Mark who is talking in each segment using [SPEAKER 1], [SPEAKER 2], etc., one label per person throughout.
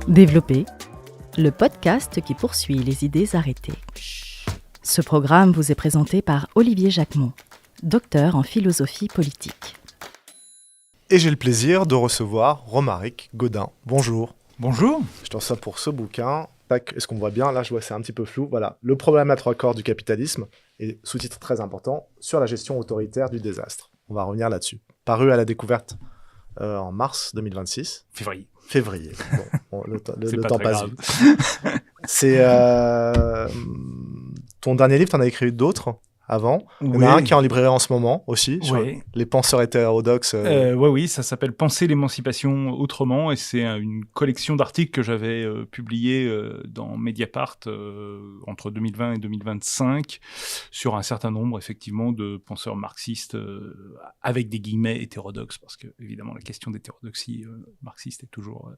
[SPEAKER 1] Développer, le podcast qui poursuit les idées arrêtées. Ce programme vous est présenté par Olivier Jacquemont, docteur en philosophie politique.
[SPEAKER 2] Et j'ai le plaisir de recevoir Romaric Gaudin. Bonjour.
[SPEAKER 3] Bonjour.
[SPEAKER 2] Je t'en reçois pour ce bouquin. Tac, est-ce qu'on voit bien? Là, je vois que c'est un petit peu flou. Voilà, le problème à trois corps du capitalisme, et sous-titre très important, sur la gestion autoritaire du désastre. On va revenir là-dessus. Paru à la découverte en mars 2026. Février. Bon, le temps passe vite. C'est ton dernier livre, tu en as écrit d'autres avant. Il y en a un qui est en librairie en ce moment aussi, sur les penseurs hétérodoxes.
[SPEAKER 3] Oui, ça s'appelle Penser l'émancipation autrement, et c'est une collection d'articles que j'avais publiés dans Mediapart entre 2020 et 2025 sur un certain nombre, effectivement, de penseurs marxistes avec des guillemets hétérodoxes, parce que, évidemment, la question d'hétérodoxie marxiste est toujours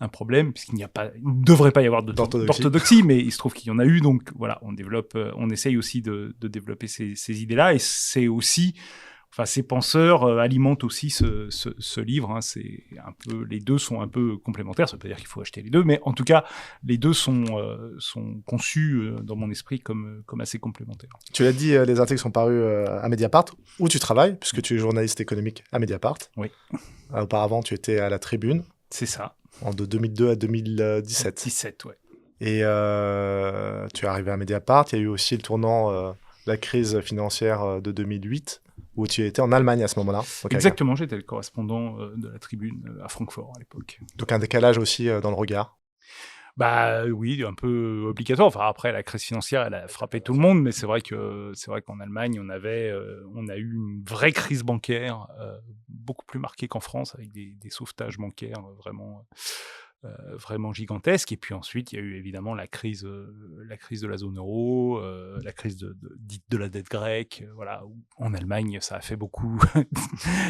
[SPEAKER 3] un problème, puisqu'il ne devrait pas y avoir d'orthodoxie, mais il se trouve qu'il y en a eu, donc voilà, on essaye aussi de développer ces idées-là, et c'est aussi, ces penseurs alimentent aussi ce livre. Hein, c'est un peu, les deux sont un peu complémentaires. Ça veut pas dire qu'il faut acheter les deux, mais en tout cas, les deux sont conçus dans mon esprit comme assez complémentaires.
[SPEAKER 2] Tu l'as dit, les articles sont parus à Mediapart, où tu travailles, puisque tu es journaliste économique à Mediapart.
[SPEAKER 3] Oui.
[SPEAKER 2] Auparavant, tu étais à la Tribune.
[SPEAKER 3] C'est ça.
[SPEAKER 2] De 2002 à 2017.
[SPEAKER 3] 17, ouais.
[SPEAKER 2] Et tu es arrivé à Mediapart. Il y a eu aussi le tournant, la crise financière de 2008, où tu étais en Allemagne à ce moment-là.
[SPEAKER 3] Exactement, j'étais le correspondant de la Tribune à Francfort à l'époque.
[SPEAKER 2] Donc un décalage aussi dans le regard.
[SPEAKER 3] Oui, un peu obligatoire. Enfin, après, la crise financière, elle a frappé tout le monde, mais c'est vrai qu'en Allemagne, on a eu une vraie crise bancaire, beaucoup plus marquée qu'en France, avec des sauvetages bancaires vraiment gigantesque. Et puis ensuite, il y a eu évidemment la crise de la zone euro, la crise dite de la dette grecque. Voilà, où, en Allemagne, ça a fait beaucoup,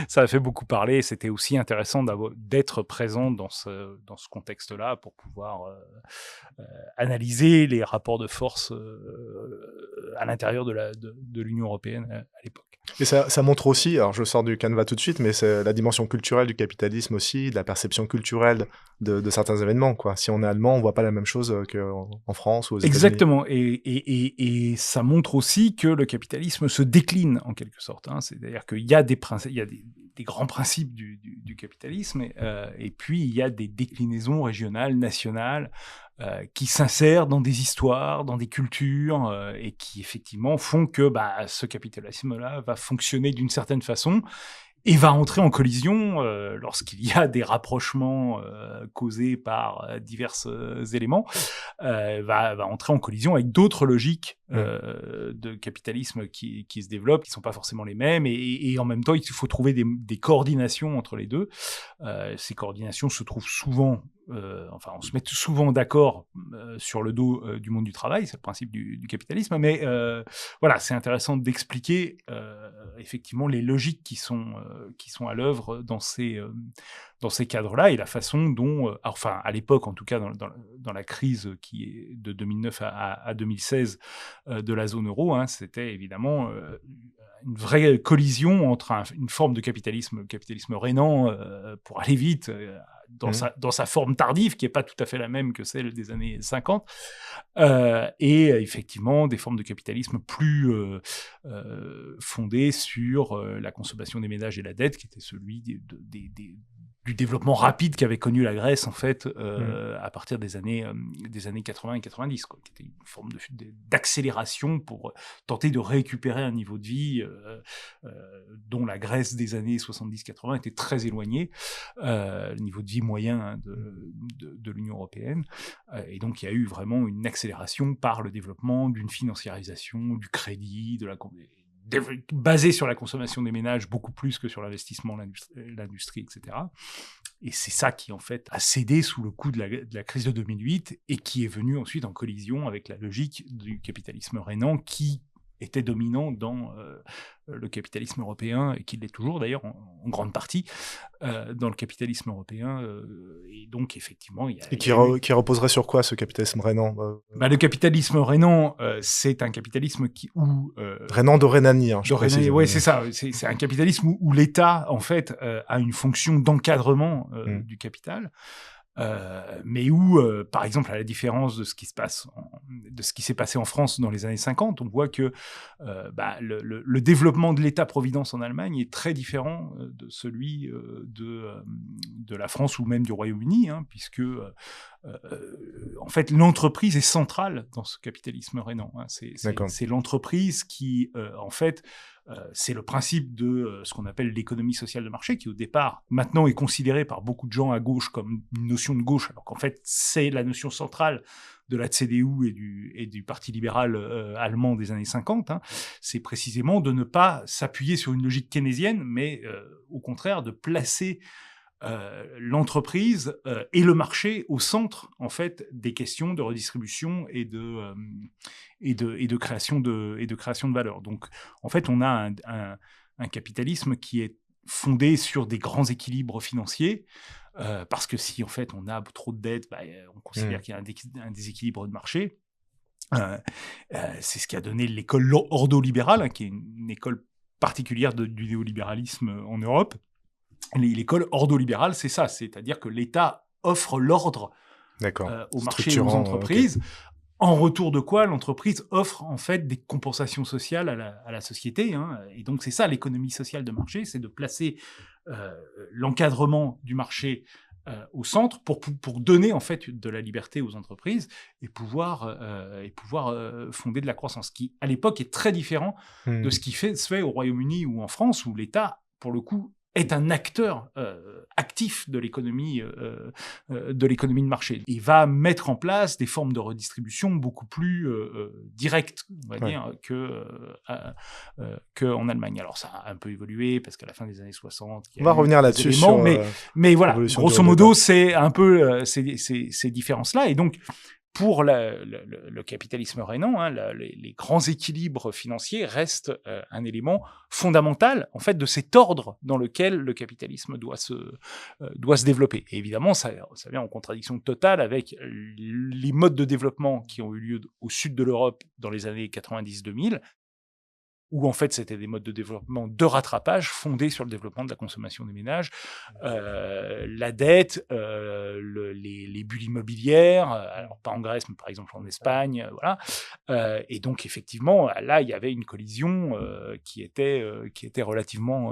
[SPEAKER 3] ça a fait beaucoup parler. C'était aussi intéressant d'être présent dans ce contexte-là pour pouvoir analyser les rapports de force à l'intérieur de l'Union européenne à l'époque.
[SPEAKER 2] Et ça montre aussi, alors je sors du canevas tout de suite, mais c'est la dimension culturelle du capitalisme aussi, de la perception culturelle de certains événements, quoi. Si on est allemand, on voit pas la même chose qu'en France ou aux États-Unis.
[SPEAKER 3] Exactement, et ça montre aussi que le capitalisme se décline en quelque sorte. Hein. C'est-à-dire qu'il y a des grands principes du capitalisme, et puis il y a des déclinaisons régionales, nationales, qui s'insèrent dans des histoires, dans des cultures, et qui effectivement font que ce capitalisme-là va fonctionner d'une certaine façon et va entrer en collision lorsqu'il y a des rapprochements causés par divers éléments, va entrer en collision avec d'autres logiques de capitalisme qui se développent, qui ne sont pas forcément les mêmes, et en même temps, il faut trouver des coordinations entre les deux. Ces coordinations se trouvent souvent, on se met souvent d'accord sur le dos du monde du travail, c'est le principe du capitalisme, mais voilà, c'est intéressant d'expliquer effectivement les logiques qui sont à l'œuvre dans ces cadres-là, et la façon dont, à l'époque en tout cas, dans la crise qui est de 2009 à 2016 de la zone euro, hein, c'était évidemment une vraie collision entre une forme de capitalisme rénant pour aller vite, dans sa forme tardive, qui n'est pas tout à fait la même que celle des années 50, et effectivement des formes de capitalisme plus fondées sur la consommation des ménages et la dette, qui était celui du développement rapide qu'avait connu la Grèce, en fait, à partir des années 80 et 90, quoi, qui était une forme d'accélération pour tenter de récupérer un niveau de vie dont la Grèce des années 70-80 était très éloignée, le niveau de vie moyen de l'Union européenne. Et donc, il y a eu vraiment une accélération par le développement d'une financiarisation, du crédit, basé sur la consommation des ménages beaucoup plus que sur l'investissement, l'industrie, etc. Et c'est ça qui, en fait, a cédé sous le coup de la crise de 2008, et qui est venu ensuite en collision avec la logique du capitalisme rénant, qui était dominant dans le capitalisme européen, et qui l'est toujours d'ailleurs en grande partie dans le capitalisme européen, et donc effectivement
[SPEAKER 2] qui reposerait sur quoi, ce capitalisme rénant?
[SPEAKER 3] Le capitalisme rénant, c'est un capitalisme
[SPEAKER 2] rénant de Rhénanie, hein,
[SPEAKER 3] oui, c'est ça, c'est un capitalisme où l'État en fait a une fonction d'encadrement du capital, mais où, par exemple, à la différence de ce qui s'est passé en France dans les années 50, on voit que le développement de l'État-providence en Allemagne est très différent de celui de la France ou même du Royaume-Uni, hein, puisque en fait, l'entreprise est centrale dans ce capitalisme rénan. Hein. C'est l'entreprise qui, en fait, c'est le principe de ce qu'on appelle l'économie sociale de marché, qui au départ, maintenant, est considérée par beaucoup de gens à gauche comme une notion de gauche, alors qu'en fait, c'est la notion centrale de la CDU et du Parti libéral allemand des années 50. Hein. C'est précisément de ne pas s'appuyer sur une logique keynésienne, mais au contraire de placer l'entreprise et le marché au centre, en fait, des questions de redistribution et de création de valeur. Donc, en fait, on a un capitalisme qui est fondé sur des grands équilibres financiers, parce que si, en fait, on a trop de dettes, on considère qu'il y a un déséquilibre de marché. C'est ce qui a donné l'école ordolibérale, hein, qui est une école particulière du néolibéralisme en Europe. L'école ordolibérale, c'est ça, c'est-à-dire que l'État offre l'ordre au marché et aux entreprises, en retour de quoi l'entreprise offre en fait des compensations sociales à la société. Hein, et donc c'est ça l'économie sociale de marché, c'est de placer l'encadrement du marché au centre pour donner en fait de la liberté aux entreprises et pouvoir fonder de la croissance, qui à l'époque est très différent de ce qui se fait au Royaume-Uni ou en France, où l'État, pour le coup, est un acteur actif de l'économie de marché. Il va mettre en place des formes de redistribution beaucoup plus directes, on va dire, qu'en Allemagne. Alors ça a un peu évolué, parce qu'à la fin des années 60...
[SPEAKER 2] On va revenir là-dessus
[SPEAKER 3] mais voilà, grosso modo, c'est un peu ces différences-là. Et donc, pour le capitalisme rénan, hein, les grands équilibres financiers restent un élément fondamental, en fait, de cet ordre dans lequel le capitalisme doit se développer. Et évidemment, ça vient en contradiction totale avec les modes de développement qui ont eu lieu au sud de l'Europe dans les années 90-2000, où en fait c'était des modes de développement de rattrapage fondés sur le développement de la consommation des ménages, la dette, les bulles immobilières, alors pas en Grèce mais par exemple en Espagne, voilà. Et donc effectivement là il y avait une collision qui était relativement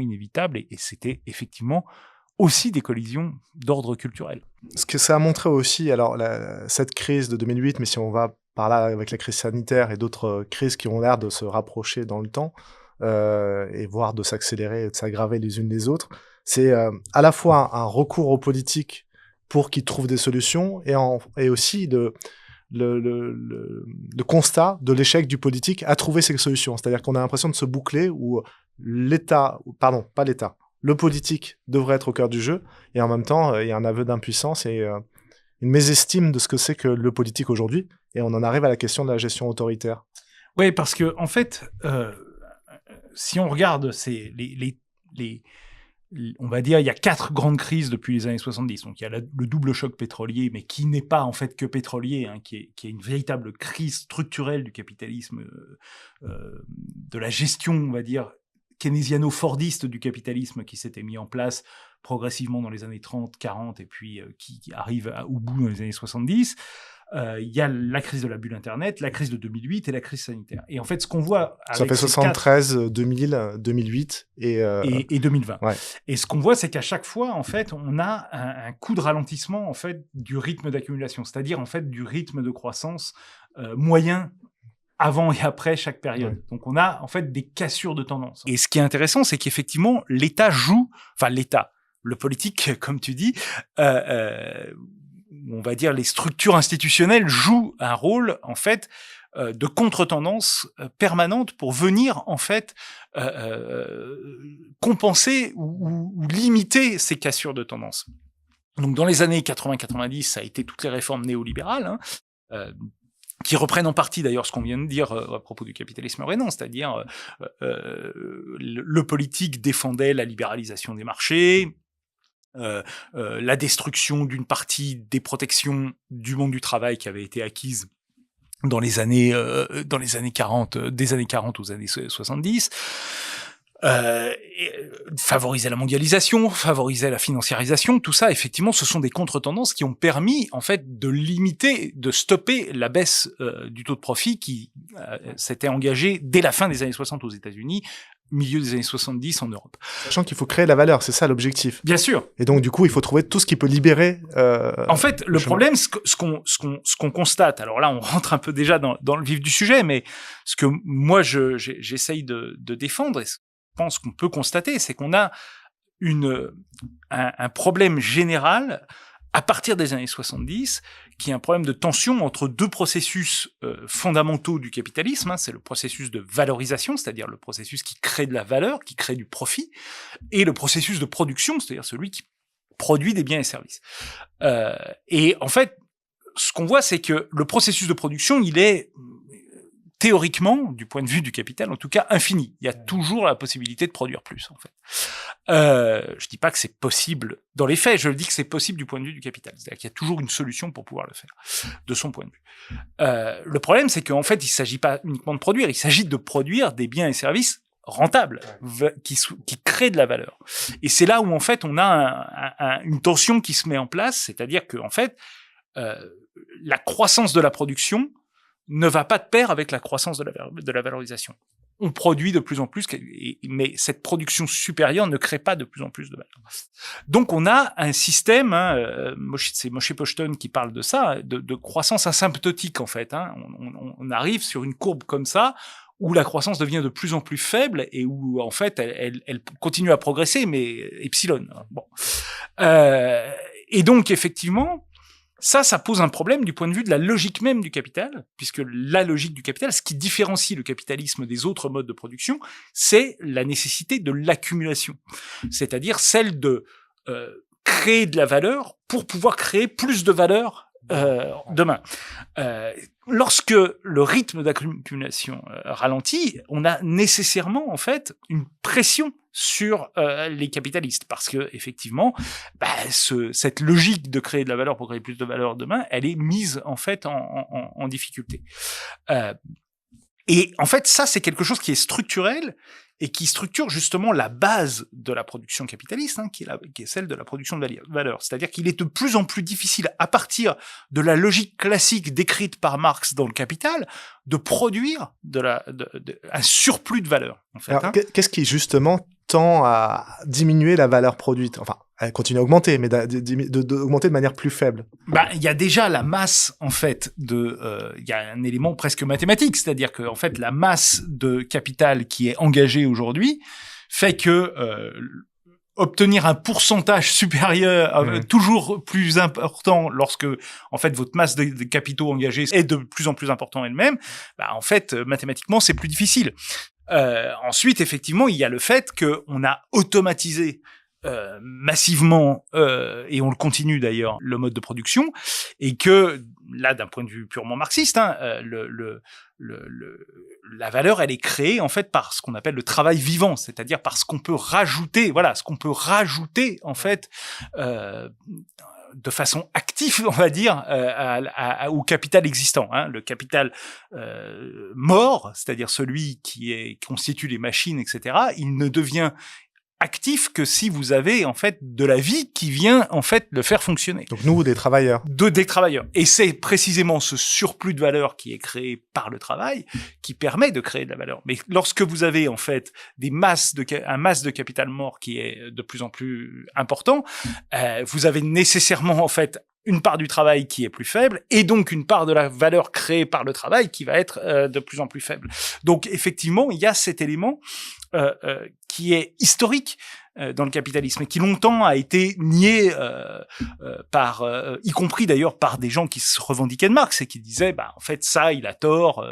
[SPEAKER 3] inévitable, et c'était effectivement aussi des collisions d'ordre culturel.
[SPEAKER 2] Ce que ça a montré aussi, alors cette crise de 2008, mais si on va par là avec la crise sanitaire et d'autres crises qui ont l'air de se rapprocher dans le temps, et voire de s'accélérer et de s'aggraver les unes les autres, c'est à la fois un recours aux politiques pour qu'ils trouvent des solutions, et aussi le constat de l'échec du politique à trouver ces solutions. C'est-à-dire qu'on a l'impression de se boucler où le politique devrait être au cœur du jeu, et en même temps, il y a un aveu d'impuissance et une mésestime de ce que c'est que le politique aujourd'hui, et on en arrive à la question de la gestion autoritaire.
[SPEAKER 3] Oui, parce que en fait, si on regarde, on va dire, il y a 4 grandes crises depuis les années 70. Donc il y a le double choc pétrolier, mais qui n'est pas en fait que pétrolier, hein, qui est une véritable crise structurelle du capitalisme, de la gestion, on va dire, keynésiano-fordiste du capitalisme qui s'était mis en place progressivement dans les années 30, 40, et puis qui arrive au bout dans les années 70. Il y a la crise de la bulle Internet, la crise de 2008 et la crise sanitaire. Et en fait, ce qu'on voit...
[SPEAKER 2] Ça fait 73, 2000, 2008 et
[SPEAKER 3] 2020.
[SPEAKER 2] Ouais.
[SPEAKER 3] Et ce qu'on voit, c'est qu'à chaque fois, en fait, on a un coup de ralentissement en fait, du rythme d'accumulation, c'est-à-dire en fait, du rythme de croissance moyen avant et après chaque période. Ouais. Donc, on a en fait des cassures de tendance. Et ce qui est intéressant, c'est qu'effectivement, le politique, comme tu dis, on va dire les structures institutionnelles jouent un rôle, en fait, de contre-tendance permanente pour venir, en fait, compenser ou limiter ces cassures de tendance. Donc, dans les années 80-90, ça a été toutes les réformes néolibérales, hein, qui reprennent en partie d'ailleurs ce qu'on vient de dire à propos du capitalisme rénan, c'est-à-dire le politique défendait la libéralisation des marchés, la destruction d'une partie des protections du monde du travail qui avaient été acquises dans les années 40, des années 40 aux années 70. Favoriser la mondialisation, favoriser la financiarisation, tout ça, effectivement, ce sont des contre-tendances qui ont permis, en fait, de limiter, de stopper la baisse du taux de profit qui s'était engagée dès la fin des années 60 aux États-Unis, milieu des années 70 en Europe.
[SPEAKER 2] Sachant qu'il faut créer de la valeur, c'est ça l'objectif.
[SPEAKER 3] Bien sûr.
[SPEAKER 2] Et donc, du coup, il faut trouver tout ce qui peut libérer...
[SPEAKER 3] en fait, le problème, ce qu'on constate, alors là, on rentre un peu déjà dans le vif du sujet, mais ce que moi, j'essaye de défendre, et je pense qu'on peut constater, c'est qu'on a un problème général à partir des années 70, qui est un problème de tension entre deux processus fondamentaux du capitalisme. C'est le processus de valorisation, c'est-à-dire le processus qui crée de la valeur, qui crée du profit, et le processus de production, c'est-à-dire celui qui produit des biens et services. Et en fait, ce qu'on voit, c'est que le processus de production, il est théoriquement, du point de vue du capital, en tout cas, infini. Il y a toujours la possibilité de produire plus, en fait. Je dis pas que c'est possible dans les faits, je dis que c'est possible du point de vue du capital. C'est-à-dire qu'il y a toujours une solution pour pouvoir le faire, de son point de vue. Le problème, c'est qu'en fait, il s'agit pas uniquement de produire, il s'agit de produire des biens et services rentables, qui créent de la valeur. Et c'est là où, en fait, on a une tension qui se met en place, c'est-à-dire que, en fait, la croissance de la production ne va pas de pair avec la croissance de la valorisation. On produit de plus en plus, mais cette production supérieure ne crée pas de plus en plus de valeur. Donc on a un système, c'est Moshe Poston qui parle de ça, de croissance asymptotique en fait. On arrive sur une courbe comme ça, où la croissance devient de plus en plus faible et où en fait elle continue à progresser, mais epsilon. Bon. Et donc effectivement, ça pose un problème du point de vue de la logique même du capital, puisque la logique du capital, ce qui différencie le capitalisme des autres modes de production, c'est la nécessité de l'accumulation, c'est-à-dire celle de créer de la valeur pour pouvoir créer plus de valeur demain. Lorsque le rythme d'accumulation ralentit, on a nécessairement en fait une pression sur les capitalistes, parce que effectivement, cette logique de créer de la valeur pour créer plus de valeur demain, elle est mise en fait en difficulté. Et en fait, ça c'est quelque chose qui est structurel et qui structure justement la base de la production capitaliste, qui est celle de la production de valeur. C'est-à-dire qu'il est de plus en plus difficile, à partir de la logique classique décrite par Marx dans le Capital, de produire un surplus de valeur. En fait,
[SPEAKER 2] alors, qu'est-ce qui justement tend à diminuer la valeur produite? Enfin, elle continue à augmenter, mais d'augmenter de manière plus faible.
[SPEAKER 3] Il y a déjà la masse, en fait, il y a un élément presque mathématique, c'est-à-dire que, en fait, la masse de capital qui est engagée aujourd'hui fait que obtenir un pourcentage supérieur, toujours plus important, lorsque, en fait, votre masse de capitaux engagés est de plus en plus important elle-même, en fait, mathématiquement, c'est plus difficile. Ensuite, effectivement, il y a le fait qu'on a automatisé massivement, et on le continue d'ailleurs, le mode de production, et que là, d'un point de vue purement marxiste, la valeur, elle est créée en fait par ce qu'on appelle le travail vivant, c'est-à-dire par ce qu'on peut rajouter, en fait, de façon active, on va dire, au capital existant. Le capital mort, c'est-à-dire celui qui constitue les machines, etc., il ne devient actif que si vous avez en fait de la vie qui vient en fait le faire fonctionner.
[SPEAKER 2] Donc nous, des travailleurs.
[SPEAKER 3] Des travailleurs. Et c'est précisément ce surplus de valeur qui est créé par le travail qui permet de créer de la valeur. Mais lorsque vous avez en fait un masse de capital mort qui est de plus en plus important, vous avez nécessairement en fait une part du travail qui est plus faible, et donc une part de la valeur créée par le travail qui va être de plus en plus faible. Donc effectivement, il y a cet élément qui est historique dans le capitalisme et qui longtemps a été nié y compris d'ailleurs par des gens qui se revendiquaient de Marx et qui disaient en fait ça il a tort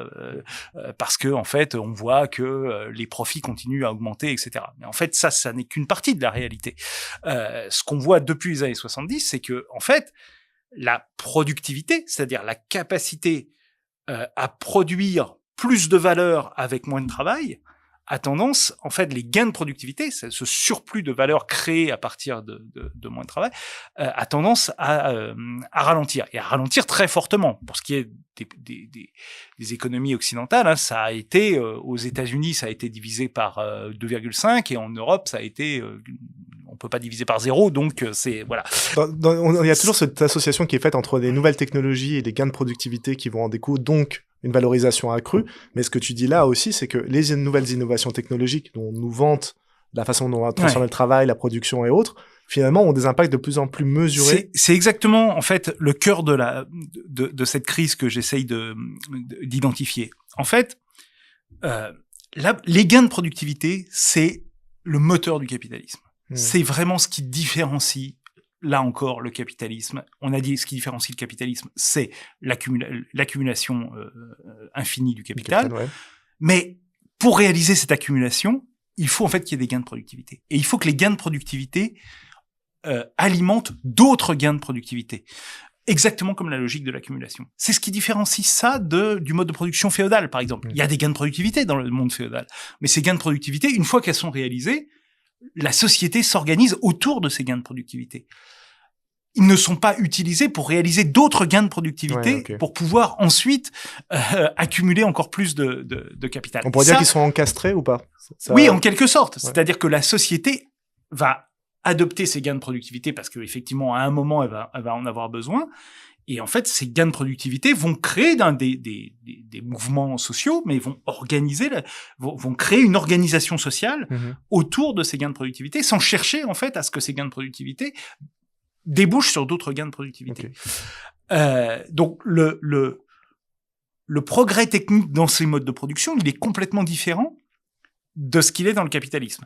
[SPEAKER 3] parce que en fait on voit que les profits continuent à augmenter, etc. Mais en fait ça n'est qu'une partie de la réalité. Ce qu'on voit depuis les années 70, c'est que en fait la productivité, c'est-à-dire la capacité à produire plus de valeur avec moins de travail, a tendance, en fait, les gains de productivité, ce surplus de valeur créé à partir de moins de travail, a tendance à ralentir, et à ralentir très fortement. Pour ce qui est des économies occidentales, hein, ça a été, aux États-Unis, ça a été divisé par 2,5, et en Europe, ça a été, on peut pas diviser par 0, donc c'est, voilà.
[SPEAKER 2] Il y a toujours cette association qui est faite entre des nouvelles technologies et des gains de productivité qui vont en découler, donc une valorisation accrue. Mais ce que tu dis là aussi, c'est que les nouvelles innovations technologiques dont on nous vante la façon dont on va transformer le travail, la production et autres, finalement, ont des impacts de plus en plus mesurés.
[SPEAKER 3] C'est exactement, en fait, le cœur de cette crise que j'essaye d'identifier. En fait, les gains de productivité, c'est le moteur du capitalisme. C'est vraiment ce qui différencie, là encore, le capitalisme. On a dit ce qui différencie le capitalisme, c'est l'accumulation infinie du capital.
[SPEAKER 2] Ouais.
[SPEAKER 3] Mais pour réaliser cette accumulation, il faut en fait qu'il y ait des gains de productivité. Et il faut que les gains de productivité alimentent d'autres gains de productivité. Exactement comme la logique de l'accumulation. C'est ce qui différencie ça du mode de production féodal, par exemple. Il y a des gains de productivité dans le monde féodal. Mais ces gains de productivité, une fois qu'elles sont réalisées, la société s'organise autour de ces gains de productivité. Ils ne sont pas utilisés pour réaliser d'autres gains de productivité pour pouvoir ensuite accumuler encore plus de capital.
[SPEAKER 2] On pourrait dire qu'ils sont encastrés ou pas?
[SPEAKER 3] Oui, en quelque sorte. Ouais. C'est-à-dire que la société va adopter ces gains de productivité parce qu'effectivement, à un moment, elle va en avoir besoin. Et en fait, ces gains de productivité vont créer des mouvements sociaux, mais vont vont créer une organisation sociale autour de ces gains de productivité, sans chercher en fait à ce que ces gains de productivité débouchent sur d'autres gains de productivité. Donc le progrès technique dans ces modes de production, il est complètement différent de ce qu'il est dans le capitalisme.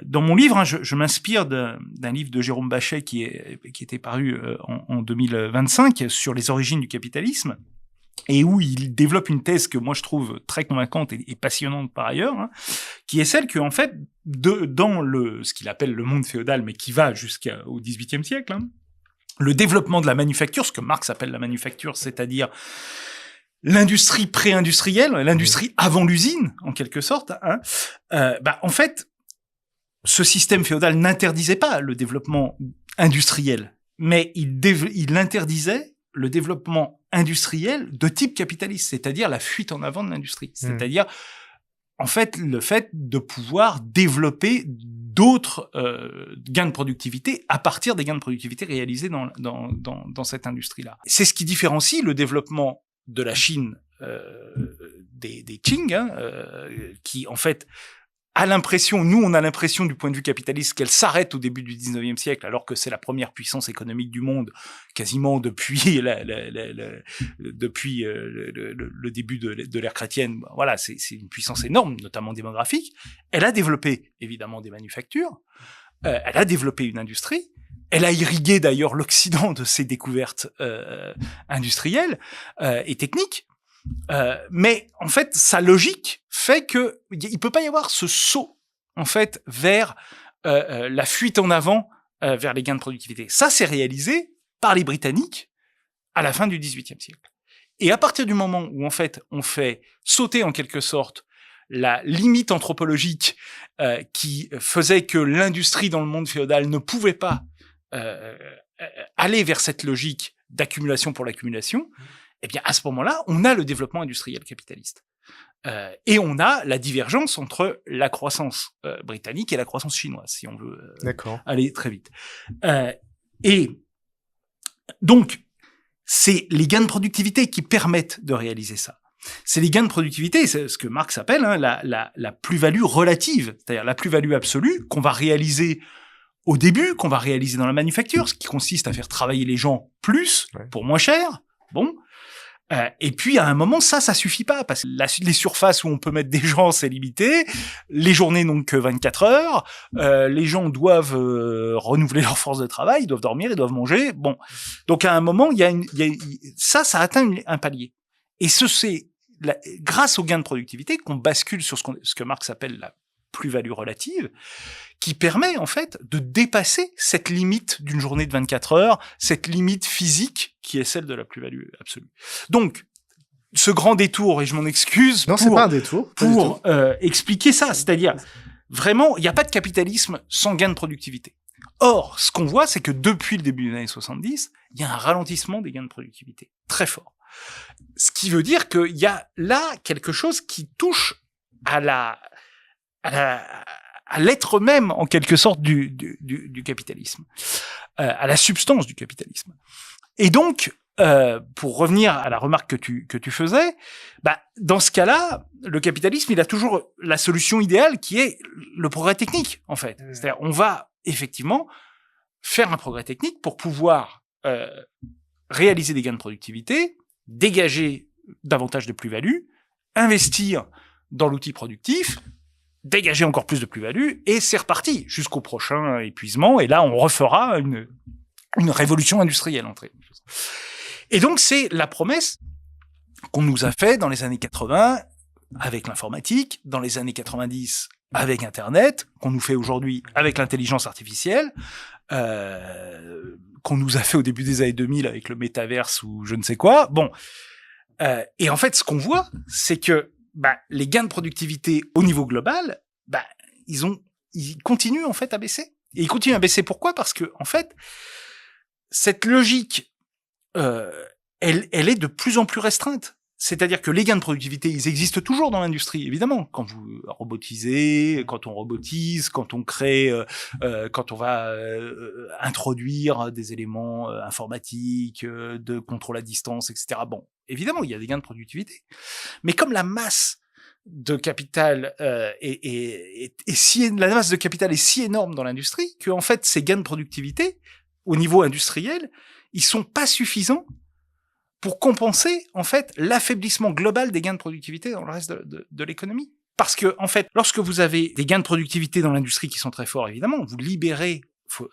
[SPEAKER 3] Dans mon livre, je m'inspire d'un livre de Jérôme Bachet qui était paru en 2025 sur les origines du capitalisme, et où il développe une thèse que moi je trouve très convaincante et passionnante par ailleurs, hein, qui est celle que en fait dans ce qu'il appelle le monde féodal, mais qui va jusqu'au XVIIIe siècle, hein, le développement de la manufacture, ce que Marx appelle la manufacture, c'est-à-dire l'industrie pré-industrielle, l'industrie avant l'usine, en quelque sorte, hein, en fait, ce système féodal n'interdisait pas le développement industriel, mais il interdisait le développement industriel de type capitaliste, c'est-à-dire la fuite en avant de l'industrie, c'est-à-dire en fait le fait de pouvoir développer d'autres gains de productivité à partir des gains de productivité réalisés dans cette industrie-là. C'est ce qui différencie le développement de la Chine des Qing, hein, qui en fait on a l'impression du point de vue capitaliste qu'elle s'arrête au début du 19e siècle, alors que c'est la première puissance économique du monde, quasiment depuis le début de l'ère chrétienne. Voilà, c'est une puissance énorme, notamment démographique. Elle a développé, évidemment, des manufactures. Elle a développé une industrie. Elle a irrigué, d'ailleurs, l'Occident de ses découvertes industrielles et techniques. Mais en fait, sa logique fait que il peut pas y avoir ce saut en fait vers la fuite en avant vers les gains de productivité. Ça, c'est réalisé par les Britanniques à la fin du XVIIIe siècle. Et à partir du moment où en fait on fait sauter en quelque sorte la limite anthropologique qui faisait que l'industrie dans le monde féodal ne pouvait pas aller vers cette logique d'accumulation pour l'accumulation, eh bien, à ce moment-là, on a le développement industriel capitaliste. Et on a la divergence entre la croissance britannique et la croissance chinoise, si on veut aller très vite. Et donc, c'est les gains de productivité qui permettent de réaliser ça. C'est les gains de productivité, c'est ce que Marx appelle la plus-value relative, c'est-à-dire la plus-value absolue qu'on va réaliser au début, qu'on va réaliser dans la manufacture, ce qui consiste à faire travailler les gens plus pour moins cher. Bon. Et puis à un moment, ça suffit pas parce que les surfaces où on peut mettre des gens, c'est limité. Les journées n'ont que 24 heures. Les gens doivent renouveler leur force de travail, ils doivent dormir, ils doivent manger. Bon, donc à un moment, ça atteint un palier. Et c'est grâce aux gains de productivité qu'on bascule sur ce que Marx appelle la plus-value relative, qui permet en fait de dépasser cette limite d'une journée de 24 heures, cette limite physique qui est celle de la plus-value absolue. Donc, ce grand détour, et je m'en excuse,
[SPEAKER 2] Non, c'est pas un détour. pas du
[SPEAKER 3] pour
[SPEAKER 2] tout.
[SPEAKER 3] expliquer ça. C'est-à-dire, vraiment, il n'y a pas de capitalisme sans gain de productivité. Or, ce qu'on voit, c'est que depuis le début des années 70, il y a un ralentissement des gains de productivité très fort. Ce qui veut dire qu'il y a là quelque chose qui touche à l'être même, en quelque sorte, du capitalisme, à la substance du capitalisme. Et donc, pour revenir à la remarque que tu faisais, dans ce cas-là, le capitalisme, il a toujours la solution idéale qui est le progrès technique, en fait. C'est-à-dire, on va effectivement faire un progrès technique pour pouvoir réaliser des gains de productivité, dégager davantage de plus-value, investir dans l'outil productif, dégager encore plus de plus-value, et c'est reparti jusqu'au prochain épuisement. Et là, on refera une révolution industrielle. Et donc, c'est la promesse qu'on nous a fait dans les années 80 avec l'informatique, dans les années 90 avec Internet, qu'on nous fait aujourd'hui avec l'intelligence artificielle, qu'on nous a fait au début des années 2000 avec le métaverse ou je ne sais quoi. Bon, et en fait, ce qu'on voit, c'est que les gains de productivité au niveau global, ils continuent en fait à baisser. Et ils continuent à baisser. Pourquoi ? Parce que en fait, cette logique, elle est de plus en plus restreinte. C'est-à-dire que les gains de productivité, ils existent toujours dans l'industrie, évidemment. Quand vous robotisez, quand on robotise, quand on crée, quand on va introduire des éléments informatiques, de contrôle à distance, etc. Bon, évidemment, il y a des gains de productivité. Mais comme la masse de capital la masse de capital est si énorme dans l'industrie que en fait, ces gains de productivité, au niveau industriel, ils sont pas suffisants pour compenser, en fait, l'affaiblissement global des gains de productivité dans le reste de l'économie. Parce que, en fait, lorsque vous avez des gains de productivité dans l'industrie qui sont très forts, évidemment, vous libérez, vous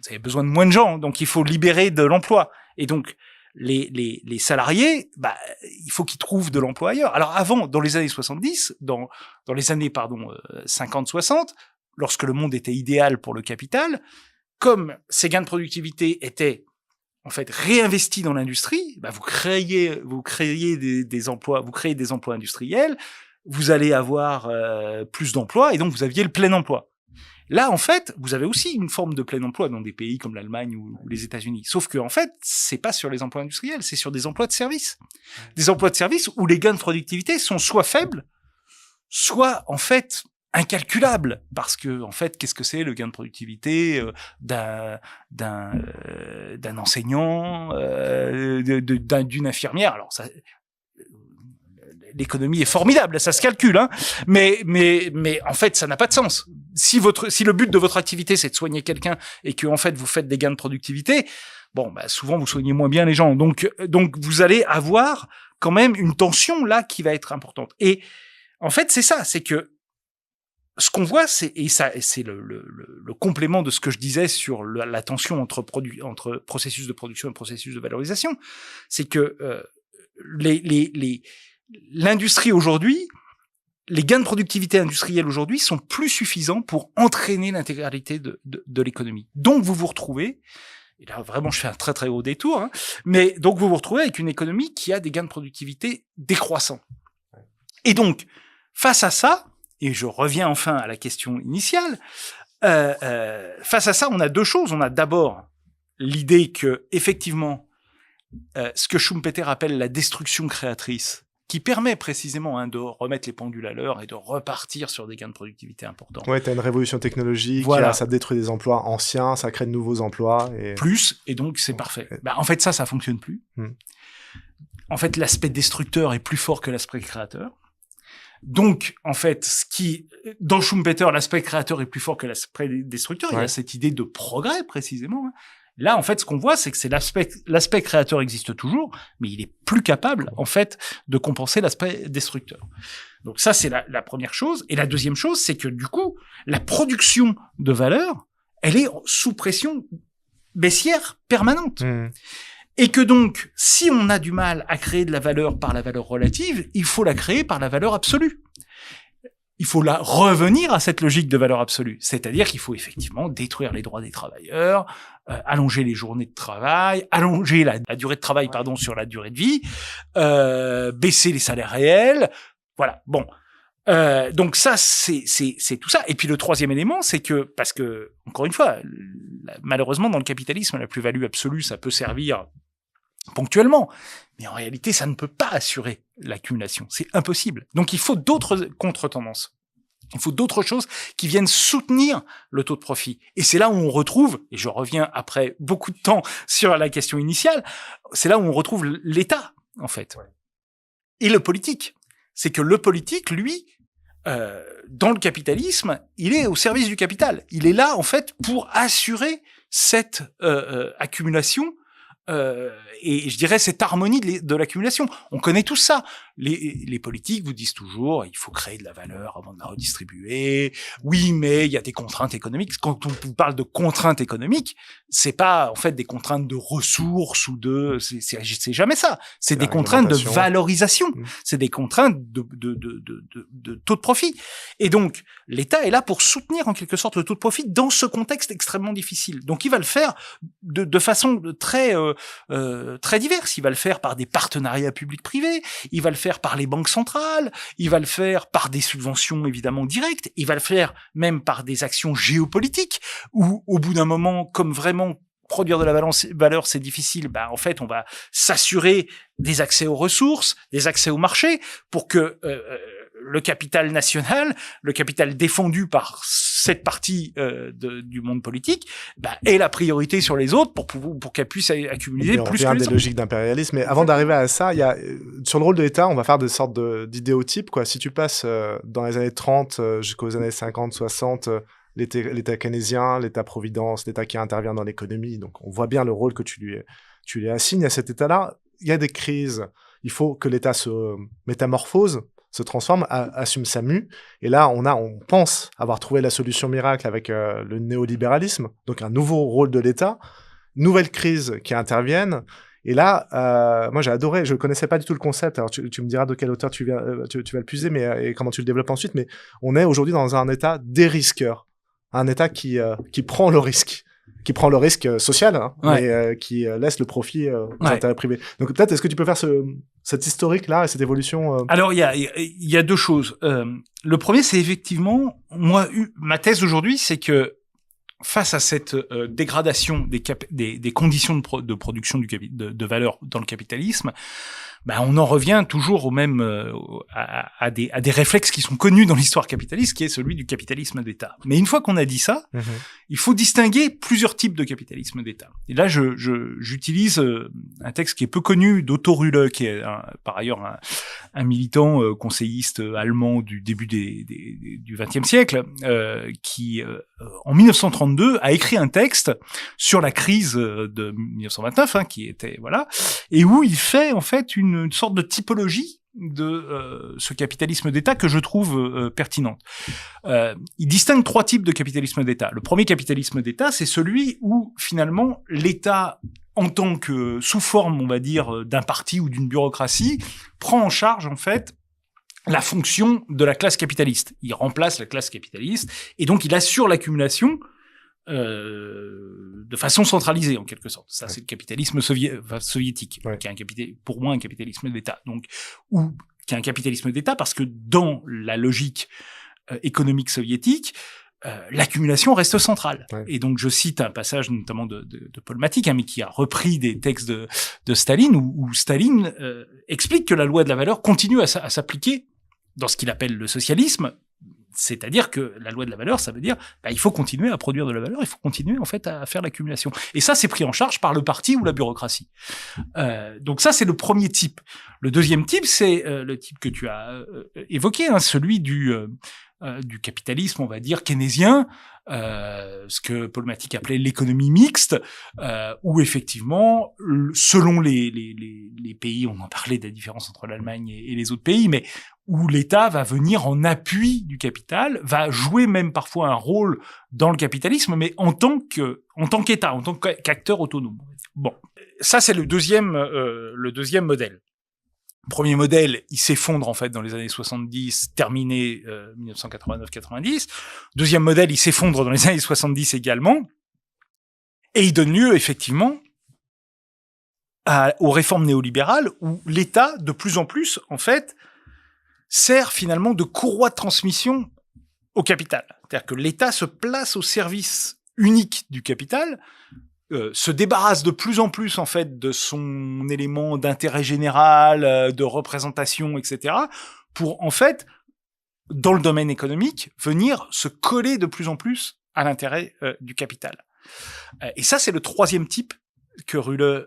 [SPEAKER 3] avez besoin de moins de gens, donc il faut libérer de l'emploi. Et donc, les salariés, il faut qu'ils trouvent de l'emploi ailleurs. Alors avant, dans les années 70, dans les années, 50-60, lorsque le monde était idéal pour le capital, comme ces gains de productivité étaient en fait réinvestis dans l'industrie, vous créez des emplois, vous créez des emplois industriels, vous allez avoir plus d'emplois et donc vous aviez le plein emploi. Là, en fait, vous avez aussi une forme de plein emploi dans des pays comme l'Allemagne ou les États-Unis. Sauf que, en fait, c'est pas sur les emplois industriels, c'est sur des emplois de service. Des emplois de service où les gains de productivité sont soit faibles, soit, en fait, incalculable, parce que en fait, qu'est-ce que c'est le gain de productivité d'un enseignant, d'une infirmière? Alors ça, l'économie est formidable, ça se calcule, hein. Mais en fait, ça n'a pas de sens. Si le but de votre activité c'est de soigner quelqu'un et que en fait vous faites des gains de productivité, souvent vous soignez moins bien les gens. Donc vous allez avoir quand même une tension là qui va être importante. Et en fait, c'est ça, c'est que ce qu'on voit, c'est le complément de ce que je disais sur la tension entre processus de production et processus de valorisation, c'est que l'industrie aujourd'hui, les gains de productivité industrielle aujourd'hui sont plus suffisants pour entraîner l'intégralité de l'économie. Donc vous vous retrouvez, et là vraiment je fais un très très haut détour, hein, mais donc vous vous retrouvez avec une économie qui a des gains de productivité décroissants. Et donc face à ça, et je reviens enfin à la question initiale, face à ça, on a deux choses. On a d'abord l'idée que, effectivement, ce que Schumpeter appelle la destruction créatrice, qui permet précisément de remettre les pendules à l'heure et de repartir sur des gains de productivité importants.
[SPEAKER 2] Ouais, t'as une révolution technologique,
[SPEAKER 3] voilà.
[SPEAKER 2] Ça détruit des emplois anciens, ça crée de nouveaux emplois.
[SPEAKER 3] Et donc c'est parfait. En fait, ça fonctionne plus. En fait, l'aspect destructeur est plus fort que l'aspect créateur. Donc, en fait, dans Schumpeter, l'aspect créateur est plus fort que l'aspect destructeur. Ouais. Il y a cette idée de progrès, précisément. Là, en fait, ce qu'on voit, c'est que l'aspect créateur existe toujours, mais il est plus capable, en fait, de compenser l'aspect destructeur. Donc ça, c'est la première chose. Et la deuxième chose, c'est que, du coup, la production de valeur, elle est sous pression baissière permanente. Et que donc, si on a du mal à créer de la valeur par la valeur relative, il faut la créer par la valeur absolue. il faut revenir à cette logique de valeur absolue. C'est-à-dire qu'il faut effectivement détruire les droits des travailleurs, allonger les journées de travail, allonger la durée de travail, sur la durée de vie, baisser les salaires réels. Voilà. Bon. Donc ça, c'est tout ça. Et puis le troisième élément, c'est que, parce que, encore une fois, malheureusement, dans le capitalisme, la plus-value absolue, ça peut servir ponctuellement. Mais en réalité, ça ne peut pas assurer l'accumulation. C'est impossible. Donc il faut d'autres contre-tendances. Il faut d'autres choses qui viennent soutenir le taux de profit. Et c'est là où on retrouve, et je reviens après beaucoup de temps sur la question initiale, c'est là où on retrouve l'État, en fait. Et le politique. C'est que le politique, lui, dans le capitalisme, il est au service du capital. Il est là, en fait, pour assurer cette accumulation et je dirais cette harmonie de l'accumulation. On connaît tout ça. Les politiques vous disent toujours il faut créer de la valeur avant de la redistribuer. Oui, mais il y a des contraintes économiques. Quand on parle de contraintes économiques, c'est pas en fait des contraintes de ressources ou c'est jamais ça. C'est des contraintes de valorisation. C'est des contraintes de taux de profit. Et donc l'État est là pour soutenir en quelque sorte le taux de profit dans ce contexte extrêmement difficile. Donc il va le faire de façon très diverse. Il va le faire par des partenariats publics-privés, il va le faire par les banques centrales, il va le faire par des subventions évidemment directes, il va le faire même par des actions géopolitiques, où au bout d'un moment, comme vraiment produire de la valeur c'est difficile, en fait on va s'assurer des accès aux ressources, des accès au marché, pour que le capital national, le capital défendu par cette partie du monde politique, ait la priorité sur les autres pour qu'elle puisse accumuler plus que les autres.
[SPEAKER 2] Des logiques d'impérialisme. Mais avant d'arriver à ça, il y a sur le rôle de l'État, on va faire des sortes d'idéotypes, quoi. Si tu passes dans les années 30 jusqu'aux années 50, 60, l'État keynésien, l'État-providence, l'État qui intervient dans l'économie, donc on voit bien le rôle que tu lui assignes à cet État-là. Il y a des crises. Il faut que l'État se métamorphose, se transforme, assume sa mue. Et là, on pense avoir trouvé la solution miracle avec le néolibéralisme, donc un nouveau rôle de l'État, nouvelles crises qui interviennent. Et là, moi j'ai adoré, je ne connaissais pas du tout le concept, alors tu me diras de quelle hauteur tu vas le puiser et comment tu le développes ensuite, mais on est aujourd'hui dans un État dérisqueur, un État qui prend le risque. Qui prend le risque social, mais qui laisse le profit aux intérêts privés. Donc peut-être, est-ce que tu peux faire cette historique-là et cette évolution
[SPEAKER 3] Alors, il y a deux choses. Le premier, c'est effectivement, ma thèse aujourd'hui, c'est que face à cette dégradation des conditions de production de valeur dans le capitalisme, on en revient toujours au même à des réflexes qui sont connus dans l'histoire capitaliste, qui est celui du capitalisme d'État. Mais une fois qu'on a dit ça, il faut distinguer plusieurs types de capitalisme d'État. Et là, j'utilise un texte qui est peu connu d'Otto Rühle, qui est par ailleurs un militant conseilliste allemand du début du XXe siècle, qui en 1932 a écrit un texte sur la crise de 1929, qui était et où il fait en fait une sorte de typologie de ce capitalisme d'État que je trouve pertinente. Il distingue trois types de capitalisme d'État. Le premier capitalisme d'État, c'est celui où finalement l'État, en tant que sous forme, on va dire, d'un parti ou d'une bureaucratie, prend en charge en fait la fonction de la classe capitaliste. Il remplace la classe capitaliste et donc il assure l'accumulation de façon centralisée en quelque sorte. Ça, c'est le capitalisme soviétique, qui est pour moi un capitalisme d'État. Donc, qui est un capitalisme d'État parce que dans la logique économique soviétique, l'accumulation reste centrale. Et donc, je cite un passage notamment de Paul Matic, mais qui a repris des textes de Staline, où Staline explique que la loi de la valeur continue à s'appliquer dans ce qu'il appelle le socialisme. C'est-à-dire que la loi de la valeur, ça veut dire il faut continuer à produire de la valeur, il faut continuer en fait à faire l'accumulation. Et ça, c'est pris en charge par le parti ou la bureaucratie. Donc ça, c'est le premier type. Le deuxième type, c'est le type que tu as évoqué, celui du capitalisme, on va dire, keynésien, ce que Paul Matic appelait l'économie mixte, où effectivement, selon les pays, on en parlait de la différence entre l'Allemagne et les autres pays, mais où l'État va venir en appui du capital, va jouer même parfois un rôle dans le capitalisme, mais en tant qu'État, en tant qu'acteur autonome. Bon, ça c'est le deuxième modèle. Premier modèle, il s'effondre en fait dans les années 70, terminé 1989-90. Deuxième modèle, il s'effondre dans les années 70 également. Et il donne lieu effectivement aux réformes néolibérales où l'État, de plus en plus, en fait, sert finalement de courroie de transmission au capital. C'est-à-dire que l'État se place au service unique du capital, se débarrasse de plus en plus en fait de son élément d'intérêt général, de représentation, etc., pour en fait, dans le domaine économique, venir se coller de plus en plus à l'intérêt du capital. Et ça, c'est le troisième type que Rulle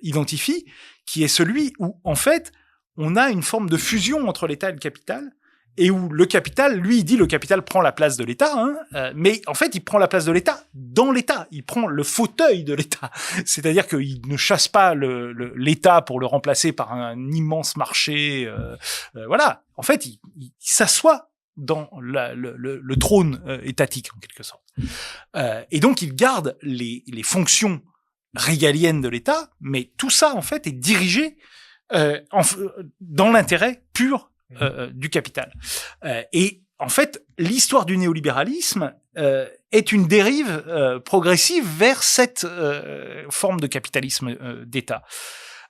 [SPEAKER 3] identifie, qui est celui où en fait, on a une forme de fusion entre l'État et le capital, et où le capital, lui, il dit le capital prend la place de l'État, mais en fait, il prend la place de l'État dans l'État. Il prend le fauteuil de l'État. C'est-à-dire qu'il ne chasse pas l'État pour le remplacer par un immense marché. Voilà. En fait, il s'assoit dans le trône étatique, en quelque sorte. Et donc, il garde les fonctions régaliennes de l'État, mais tout ça, en fait, est dirigé dans l'intérêt pur du capital. Et en fait, l'histoire du néolibéralisme est une dérive progressive vers cette forme de capitalisme d'État,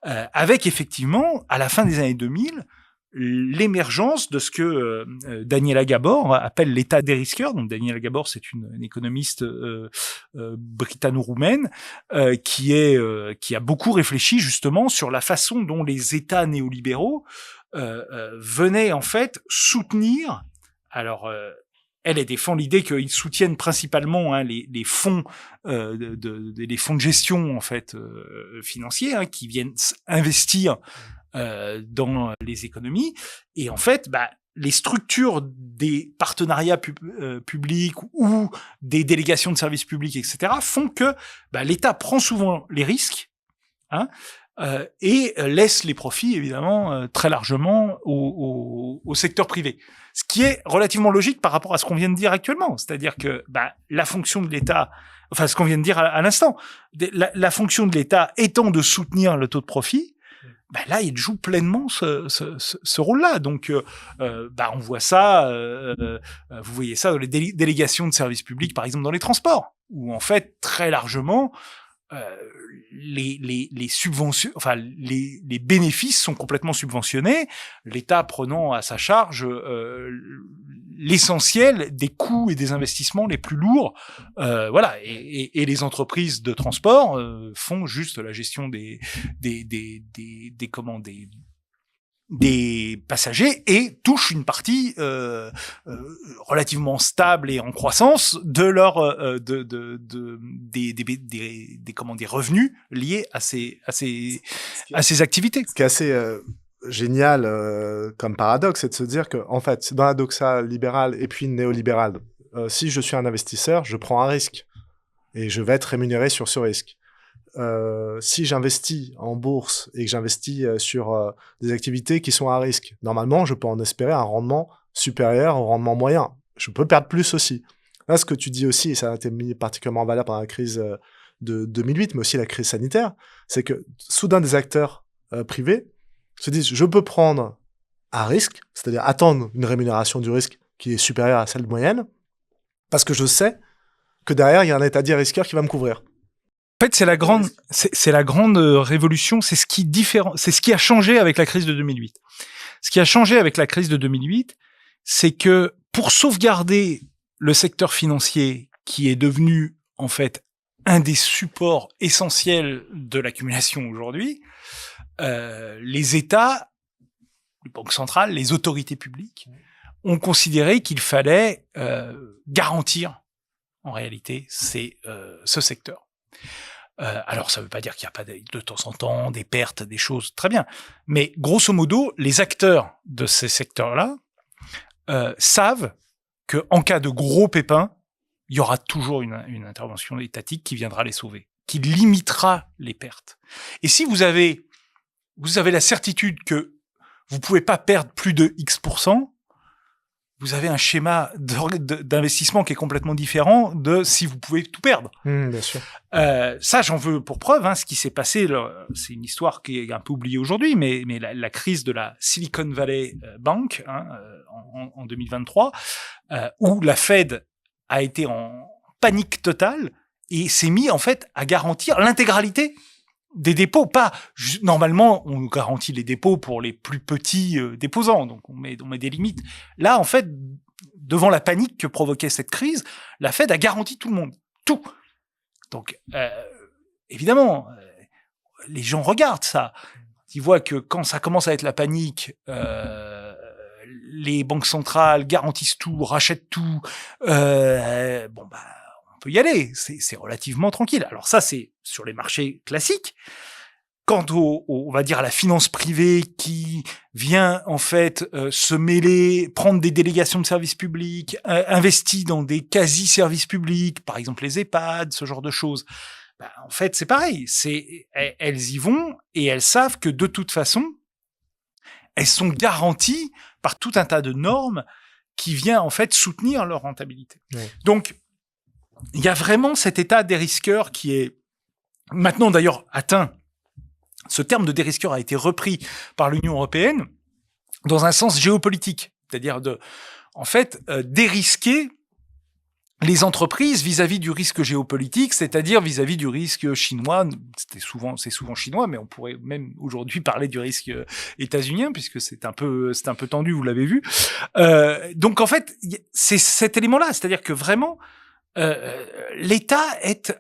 [SPEAKER 3] avec effectivement, à la fin des années 2000, l'émergence de ce que Daniela Gabor appelle l'état des risqueurs. Donc Daniela Gabor, c'est une économiste britanno-roumaine qui a beaucoup réfléchi justement sur la façon dont les États néolibéraux venaient en fait soutenir. Alors elle défend l'idée qu'ils soutiennent principalement les fonds les fonds de gestion en fait financiers qui viennent investir dans les économies, et en fait, les structures des partenariats publics ou des délégations de services publics, etc., font que l'État prend souvent les risques et laisse les profits, évidemment, très largement au secteur privé. Ce qui est relativement logique par rapport à ce qu'on vient de dire actuellement. C'est-à-dire que la fonction de l'État, enfin ce qu'on vient de dire à l'instant, la fonction de l'État étant de soutenir le taux de profit, là, il joue pleinement ce rôle-là. Donc, on voit ça, vous voyez ça dans les délégations de services publics, par exemple dans les transports, où en fait, très largement, les subventions, enfin les bénéfices sont complètement subventionnés, l'État prenant à sa charge l'essentiel des coûts et des investissements les plus lourds, voilà, et les entreprises de transport font juste la gestion des passagers et touchent une partie relativement stable et en croissance de leur des revenus liés à ces activités.
[SPEAKER 2] Ce qui est assez génial comme paradoxe, c'est de se dire que en fait, dans la doxa libérale et puis néolibérale, si je suis un investisseur, je prends un risque et je vais être rémunéré sur ce risque. Si j'investis en bourse et que j'investis sur des activités qui sont à risque, normalement, je peux en espérer un rendement supérieur au rendement moyen. Je peux perdre plus aussi. Là, ce que tu dis aussi, et ça a été mis particulièrement en valeur pendant la crise de 2008, mais aussi la crise sanitaire, c'est que soudain des acteurs privés se disent « je peux prendre un risque », c'est-à-dire attendre une rémunération du risque qui est supérieure à celle moyenne, parce que je sais que derrière, il y a un état dit risqueur qui va me couvrir.
[SPEAKER 3] En fait, c'est la grande révolution, c'est ce qui a changé avec la crise de 2008. Ce qui a changé avec la crise de 2008, c'est que pour sauvegarder le secteur financier qui est devenu, en fait, un des supports essentiels de l'accumulation aujourd'hui, les États, les banques centrales, les autorités publiques ont considéré qu'il fallait garantir, en réalité, ce secteur. Alors, ça ne veut pas dire qu'il n'y a pas de temps en temps des pertes, des choses, très bien. Mais grosso modo, les acteurs de ces secteurs-là savent qu'en cas de gros pépins, il y aura toujours une intervention étatique qui viendra les sauver, qui limitera les pertes. Et si vous avez la certitude que vous ne pouvez pas perdre plus de X%, vous avez un schéma d'investissement qui est complètement différent de si vous pouvez tout perdre.
[SPEAKER 2] Bien sûr.
[SPEAKER 3] Ça, j'en veux pour preuve. Ce qui s'est passé, c'est une histoire qui est un peu oubliée aujourd'hui, mais la crise de la Silicon Valley Bank en 2023, où la Fed a été en panique totale et s'est mis en fait à garantir l'intégralité des dépôts. Pas normalement, on garantit les dépôts pour les plus petits déposants, donc on met des limites. Là, en fait, devant la panique que provoquait cette crise, la Fed a garanti tout le monde, tout. Donc, évidemment, les gens regardent ça. Ils voient que quand ça commence à être la panique, les banques centrales garantissent tout, rachètent tout. On peut y aller. C'est relativement tranquille. Alors ça, c'est sur les marchés classiques. Quant on va dire à la finance privée qui vient en fait se mêler, prendre des délégations de services publics, investit dans des quasi-services publics, par exemple les EHPAD, ce genre de choses. En fait, c'est pareil. Elles y vont et elles savent que de toute façon, elles sont garanties par tout un tas de normes qui vient en fait soutenir leur rentabilité. Oui. Donc, il y a vraiment cet état dérisqueur qui est maintenant d'ailleurs atteint. Ce terme de dérisqueur a été repris par l'Union européenne dans un sens géopolitique, c'est-à-dire dérisquer les entreprises vis-à-vis du risque géopolitique, c'est-à-dire vis-à-vis du risque chinois. C'est souvent chinois, mais on pourrait même aujourd'hui parler du risque états-unien puisque c'est un peu tendu, vous l'avez vu. Donc en fait, c'est cet élément-là, c'est-à-dire que vraiment l'État est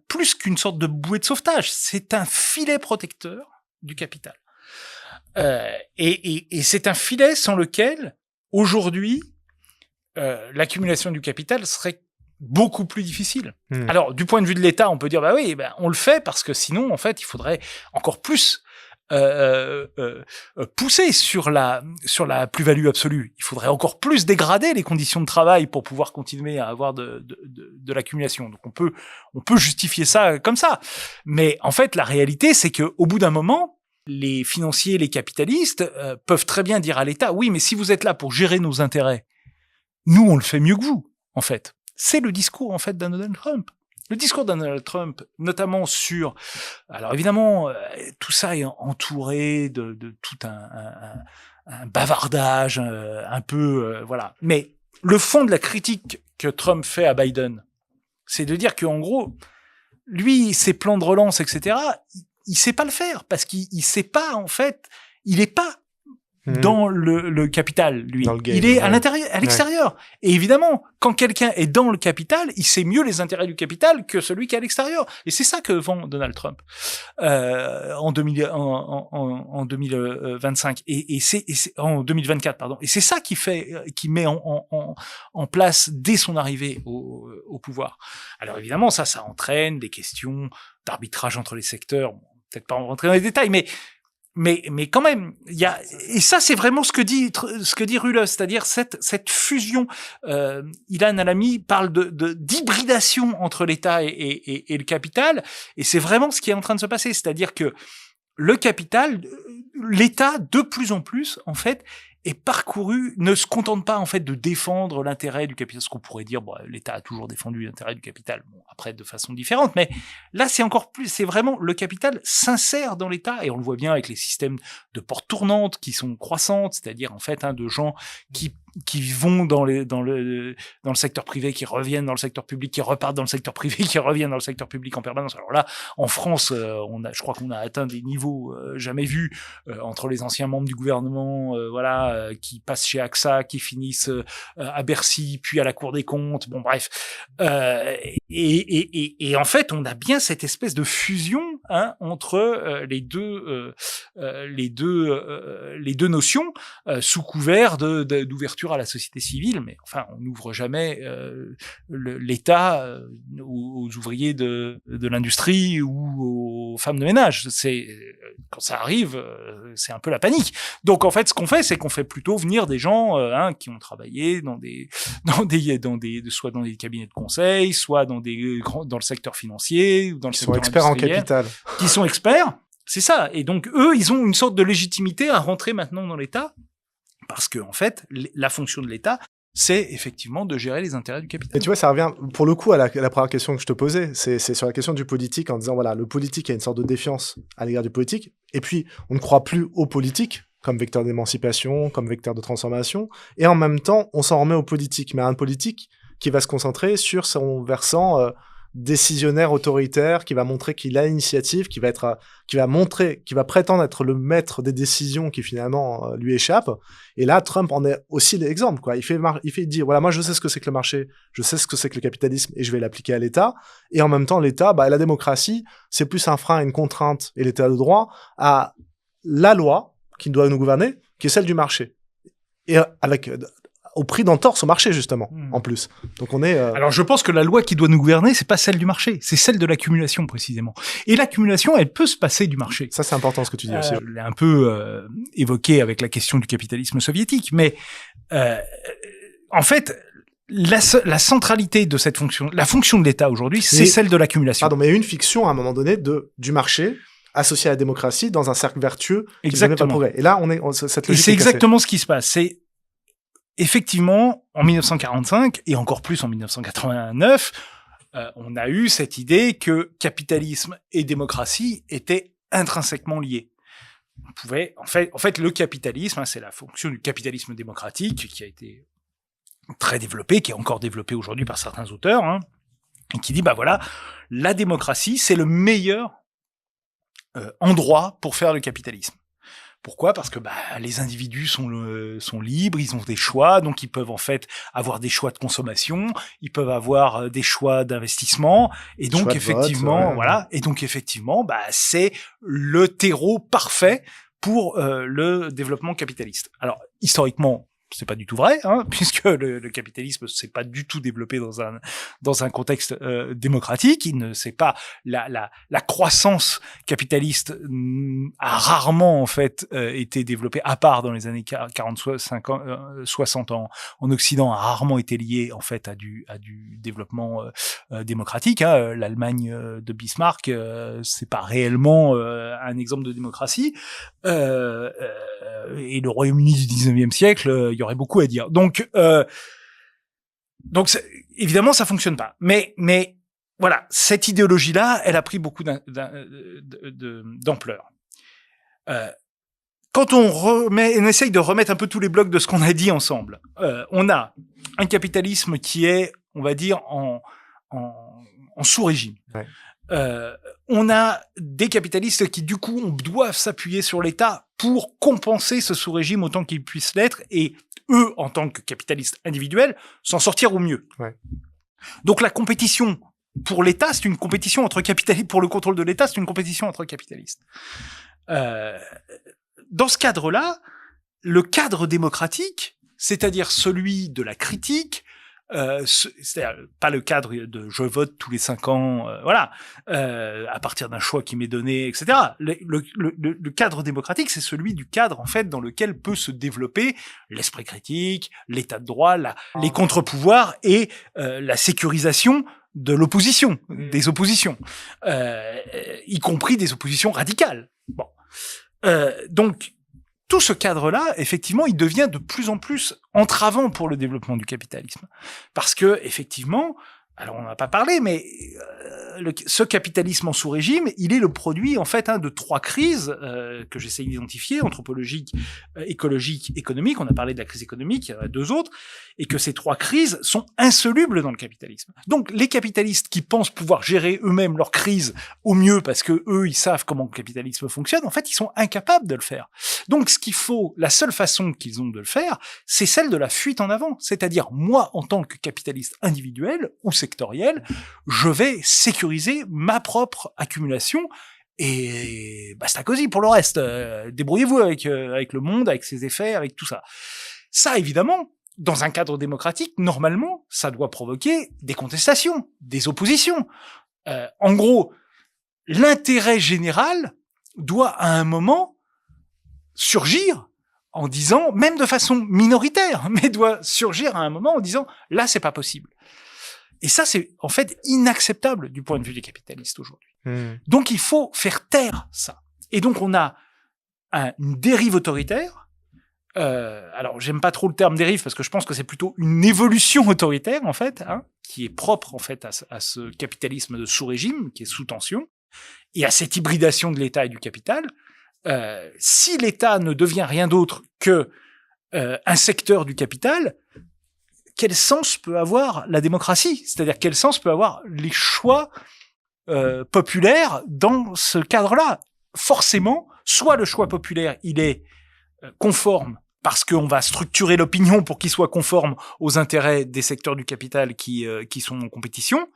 [SPEAKER 3] plus qu'une sorte de bouée de sauvetage, c'est un filet protecteur du capital. Et c'est un filet sans lequel, aujourd'hui, l'accumulation du capital serait beaucoup plus difficile. Alors, du point de vue de l'État, on peut dire, on le fait parce que sinon, en fait, il faudrait encore plus pousser sur la plus-value absolue. Il faudrait encore plus dégrader les conditions de travail pour pouvoir continuer à avoir de l'accumulation. Donc on peut justifier ça comme ça. Mais en fait, la réalité, c'est que au bout d'un moment, les financiers, les capitalistes peuvent très bien dire à l'État, oui, mais si vous êtes là pour gérer nos intérêts, nous, on le fait mieux que vous, en fait. C'est le discours, en fait, d'un Donald Trump. Le discours de Donald Trump, notamment sur... Alors évidemment, tout ça est entouré de tout un bavardage un peu... voilà. Mais le fond de la critique que Trump fait à Biden, c'est de dire qu'en gros, lui, ses plans de relance, etc., il sait pas le faire parce qu'il sait pas, en fait, il est pas dans le capital, lui. Il est à l'intérieur, à l'extérieur. Ouais. Et évidemment, quand quelqu'un est dans le capital, il sait mieux les intérêts du capital que celui qui est à l'extérieur. Et c'est ça que vend Donald Trump en 2025 et c'est en 2024 pardon. Et c'est ça qui met en place dès son arrivée au pouvoir. Alors évidemment, ça entraîne des questions d'arbitrage entre les secteurs. Bon, peut-être pas en rentrer dans les détails, mais quand même, et ça c'est vraiment ce que dit Rulle, c'est-à-dire cette fusion. Ilan Alami parle d'hybridation entre l'État et le capital, et c'est vraiment ce qui est en train de se passer, c'est-à-dire que le capital, l'État de plus en plus en fait est parcouru, ne se contente pas en fait de défendre l'intérêt du capital, ce qu'on pourrait dire, l'État a toujours défendu l'intérêt du capital, après de façon différente, mais là c'est encore plus, c'est vraiment le capital s'insère dans l'État, et on le voit bien avec les systèmes de portes tournantes qui sont croissantes, c'est-à-dire en fait de gens qui vont dans le secteur privé, qui reviennent dans le secteur public, qui repartent dans le secteur privé, qui reviennent dans le secteur public en permanence. Alors là, en France, je crois qu'on a atteint des niveaux jamais vus entre les anciens membres du gouvernement, qui passent chez AXA, qui finissent à Bercy, puis à la Cour des comptes. Bon, bref. Et en fait, on a bien cette espèce de fusion entre les deux notions sous couvert d'ouverture à la société civile, mais enfin, on n'ouvre jamais l'État aux ouvriers de l'industrie ou aux femmes de ménage. Quand ça arrive, c'est un peu la panique. Donc en fait, ce qu'on fait, c'est qu'on fait plutôt venir des gens qui ont travaillé soit dans des cabinets de conseil, soit dans le secteur financier ou dans le secteur
[SPEAKER 2] experts en capital,
[SPEAKER 3] qui sont experts. C'est ça. Et donc eux, ils ont une sorte de légitimité à rentrer maintenant dans l'État. Parce que, en fait, la fonction de l'État, c'est effectivement de gérer les intérêts du
[SPEAKER 2] Et
[SPEAKER 3] capital.
[SPEAKER 2] tu vois, ça revient pour le coup à la première question que je te posais. C'est sur la question du politique en disant, voilà, le politique a une sorte de défiance à l'égard du politique. Et puis, on ne croit plus au politique comme vecteur d'émancipation, comme vecteur de transformation. Et en même temps, on s'en remet au politique. Mais un politique qui va se concentrer sur son versant décisionnaire autoritaire, qui va montrer qu'il a l'initiative, qui va prétendre être le maître des décisions qui finalement lui échappent. Et là, Trump en est aussi l'exemple, quoi. Il dit, voilà, moi je sais ce que c'est que le marché, je sais ce que c'est que le capitalisme, et je vais l'appliquer à l'État. Et en même temps, l'État, la démocratie, c'est plus un frein, une contrainte, et l'État de droit à la loi qui doit nous gouverner, qui est celle du marché. Et avec au prix d'entorse au marché, justement, en plus. Donc on est...
[SPEAKER 3] Alors je pense que la loi qui doit nous gouverner, c'est pas celle du marché, c'est celle de l'accumulation, précisément. Et l'accumulation, elle peut se passer du marché.
[SPEAKER 2] Ça, c'est important ce que tu dis aussi.
[SPEAKER 3] Je l'ai un peu évoqué avec la question du capitalisme soviétique, mais en fait, la centralité de cette fonction, la fonction de l'État aujourd'hui, c'est celle de l'accumulation.
[SPEAKER 2] Pardon, mais il y a une fiction à un moment donné du marché associé à la démocratie dans un cercle vertueux qui
[SPEAKER 3] Exactement.
[SPEAKER 2] pas le progrès. Et là, cette logique
[SPEAKER 3] et c'est exactement ce qui se passe. C'est effectivement, en 1945, et encore plus en 1989, on a eu cette idée que capitalisme et démocratie étaient intrinsèquement liés. On pouvait, en fait, le capitalisme, c'est la fonction du capitalisme démocratique qui a été très développée, qui est encore développée aujourd'hui par certains auteurs, et qui dit, voilà, la démocratie, c'est le meilleur endroit pour faire le capitalisme. Pourquoi ? Parce que les individus sont libres, ils ont des choix, donc ils peuvent en fait avoir des choix de consommation, ils peuvent avoir des choix d'investissement, et donc effectivement, c'est le terreau parfait pour le développement capitaliste. Alors historiquement, c'est pas du tout vrai, puisque le capitalisme s'est pas du tout développé dans un contexte démocratique. Il ne s'est pas la croissance capitaliste a rarement en fait été développée, à part dans les années 40, 50, 60 ans en Occident, a rarement été liée en fait à du développement démocratique. L'Allemagne de Bismarck, c'est pas réellement un exemple de démocratie. Et le Royaume-Uni du 19e siècle, il y aurait beaucoup à dire. Donc évidemment, ça fonctionne pas. Mais voilà, cette idéologie-là, elle a pris beaucoup d'ampleur. Quand on essaye de remettre un peu tous les blocs de ce qu'on a dit ensemble, on a un capitalisme qui est, on va dire, en sous-régime.
[SPEAKER 2] Ouais.
[SPEAKER 3] On a des capitalistes qui, du coup, doivent s'appuyer sur l'État pour compenser ce sous-régime autant qu'ils puissent l'être, et eux, en tant que capitalistes individuels, s'en sortir au mieux.
[SPEAKER 2] Ouais.
[SPEAKER 3] Donc la compétition pour l'État, c'est une compétition entre capitalistes. Pour le contrôle de l'État, c'est une compétition entre capitalistes. Dans ce cadre-là, le cadre démocratique, c'est-à-dire celui de la critique, c'est-à-dire pas le cadre de je vote tous les 5 ans, à partir d'un choix qui m'est donné, etc. Le cadre démocratique, c'est celui du cadre en fait dans lequel peut se développer l'esprit critique, l'état de droit, les contre-pouvoirs et la sécurisation de l'opposition, des oppositions, y compris des oppositions radicales. Bon, donc tout ce cadre-là, effectivement, il devient de plus en plus entravant pour le développement du capitalisme. Parce que, effectivement, alors on n'en a pas parlé, mais ce capitalisme en sous-régime, il est le produit, en fait, de 3 crises que j'essaie d'identifier, anthropologique, écologique, économique. On a parlé de la crise économique, il y en a 2 autres, et que ces 3 crises sont insolubles dans le capitalisme. Donc, les capitalistes qui pensent pouvoir gérer eux-mêmes leur crise au mieux, parce que eux, ils savent comment le capitalisme fonctionne, en fait, ils sont incapables de le faire. Donc, la seule façon qu'ils ont de le faire, c'est celle de la fuite en avant. C'est-à-dire, moi, en tant que capitaliste individuel ou sectoriel, je vais sécuriser ma propre accumulation et basta cosy pour le reste. Débrouillez-vous avec le monde, avec ses effets, avec tout ça. Ça, évidemment, dans un cadre démocratique, normalement, ça doit provoquer des contestations, des oppositions. En gros, l'intérêt général doit à un moment surgir en disant, même de façon minoritaire, mais doit surgir à un moment en disant, là, c'est pas possible. Et ça, c'est en fait inacceptable du point de vue des capitalistes aujourd'hui. Donc, il faut faire taire ça. Et donc, on a une dérive autoritaire alors j'aime pas trop le terme dérive parce que je pense que c'est plutôt une évolution autoritaire en fait, qui est propre en fait à ce capitalisme de sous-régime qui est sous tension et à cette hybridation de l'État et du capital. Si l'État ne devient rien d'autre que un secteur du capital, quel sens peut avoir la démocratie ? C'est-à-dire quel sens peut avoir les choix populaires dans ce cadre-là ? Forcément, soit le choix populaire, il est conforme parce qu'on va structurer l'opinion pour qu'il soit conforme aux intérêts des secteurs du capital qui sont en compétition,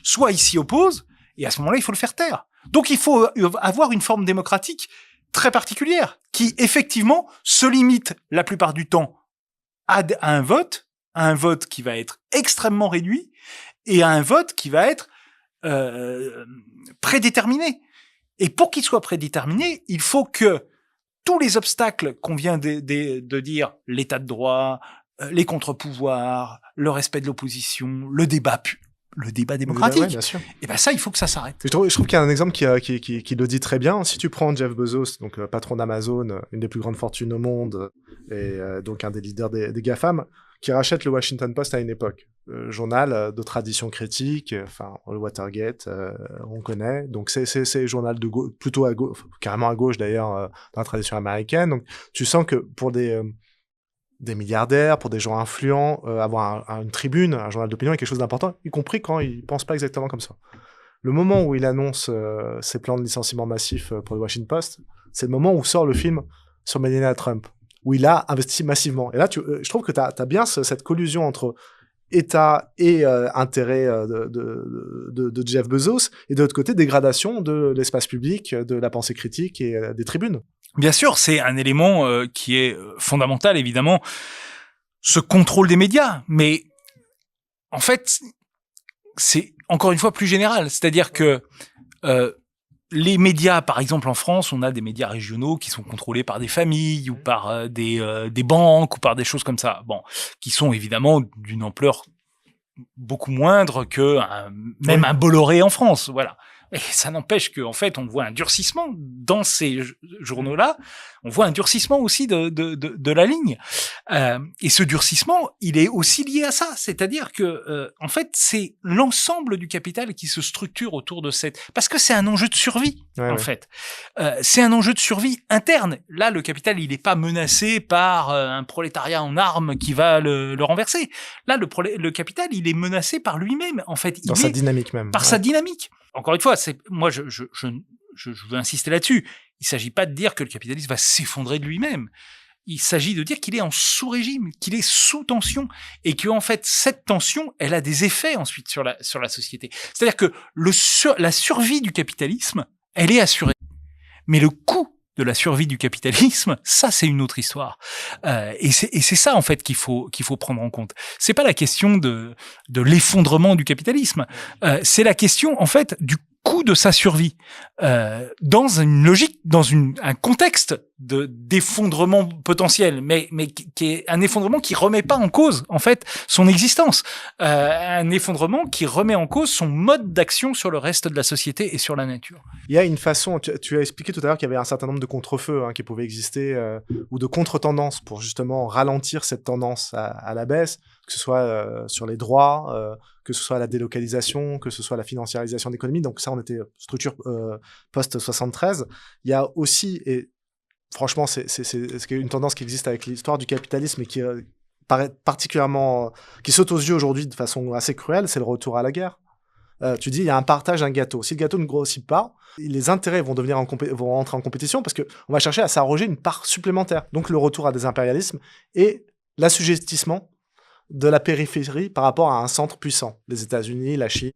[SPEAKER 3] soit il s'y oppose, et à ce moment-là, il faut le faire taire. Donc il faut avoir une forme démocratique très particulière, qui effectivement se limite la plupart du temps à un vote qui va être extrêmement réduit, et à un vote qui va être prédéterminé. Et pour qu'il soit prédéterminé, il faut que tous les obstacles qu'on vient de dire, l'état de droit, les contre-pouvoirs, le respect de l'opposition, le débat démocratique,
[SPEAKER 2] Ouais, bien sûr.
[SPEAKER 3] et ben ça, il faut que ça s'arrête.
[SPEAKER 2] Je trouve qu'il y a un exemple qui le dit très bien. Si tu prends Jeff Bezos, donc patron d'Amazon, une des plus grandes fortunes au monde, et donc un des leaders des GAFAM, qui rachète le Washington Post à une époque. Journal de tradition critique, enfin, le Watergate, on connaît. Donc, c'est journal de gauche, plutôt à gauche, carrément à gauche d'ailleurs, dans la tradition américaine. Donc, tu sens que pour des milliardaires, pour des gens influents, avoir une tribune, un journal d'opinion est quelque chose d'important, y compris quand ils pensent pas exactement comme ça. Le moment où il annonce ses plans de licenciement massif pour le Washington Post, c'est le moment où sort le film sur Melania Trump, où il a investi massivement. Et là, je trouve que tu as bien cette collusion entre État et intérêt de Jeff Bezos, et de l'autre côté, dégradation de l'espace public, de la pensée critique et des tribunes.
[SPEAKER 3] Bien sûr, c'est un élément qui est fondamental, évidemment, ce contrôle des médias. Mais en fait, c'est encore une fois plus général. C'est-à-dire que les médias, par exemple en France, on a des médias régionaux qui sont contrôlés par des familles ou par des banques ou par des choses comme ça. Bon, qui sont évidemment d'une ampleur beaucoup moindre que même un Bolloré en France. Voilà. Et ça n'empêche qu'en fait, on voit un durcissement dans ces journaux-là. On voit un durcissement aussi de la ligne. Et ce durcissement, il est aussi lié à ça. C'est-à-dire que, en fait, c'est l'ensemble du capital qui se structure autour de parce que c'est un enjeu de survie, fait. C'est un enjeu de survie interne. Là, le capital, il n'est pas menacé par un prolétariat en armes qui va le renverser. Là, le capital, il est menacé par lui-même, en fait.
[SPEAKER 2] Dans sa dynamique même.
[SPEAKER 3] Par sa dynamique. Encore une fois, moi, je veux insister là-dessus. Il ne s'agit pas de dire que le capitalisme va s'effondrer de lui-même. Il s'agit de dire qu'il est en sous-régime, qu'il est sous tension, et que en fait cette tension, elle a des effets ensuite sur la société. C'est-à-dire que la survie du capitalisme, elle est assurée, mais le coût de la survie du capitalisme, ça c'est une autre histoire. Et c'est ça en fait qu'il faut prendre en compte. C'est pas la question de l'effondrement du capitalisme, c'est la question en fait du coût de sa survie dans une logique, dans un contexte d'effondrement potentiel, mais qui est un effondrement qui remet pas en cause en fait son existence, un effondrement qui remet en cause son mode d'action sur le reste de la société et sur la nature.
[SPEAKER 2] Il y a une façon, tu as expliqué tout à l'heure qu'il y avait un certain nombre de contre-feux qui pouvaient exister ou de contre-tendances pour justement ralentir cette tendance à la baisse, que ce soit sur les droits, que ce soit la délocalisation, que ce soit la financiarisation de l'économie. Donc ça, on était structure post-73. Il y a aussi, et franchement, c'est une tendance qui existe avec l'histoire du capitalisme et qui paraît particulièrement, qui saute aux yeux aujourd'hui de façon assez cruelle, c'est le retour à la guerre. Tu dis, il y a un partage d'un gâteau. Si le gâteau ne grossit pas, les intérêts vont vont rentrer en compétition parce qu'on va chercher à s'arroger une part supplémentaire. Donc le retour à des impérialismes et l'assujettissement de la périphérie par rapport à un centre puissant, les États-Unis, la Chine.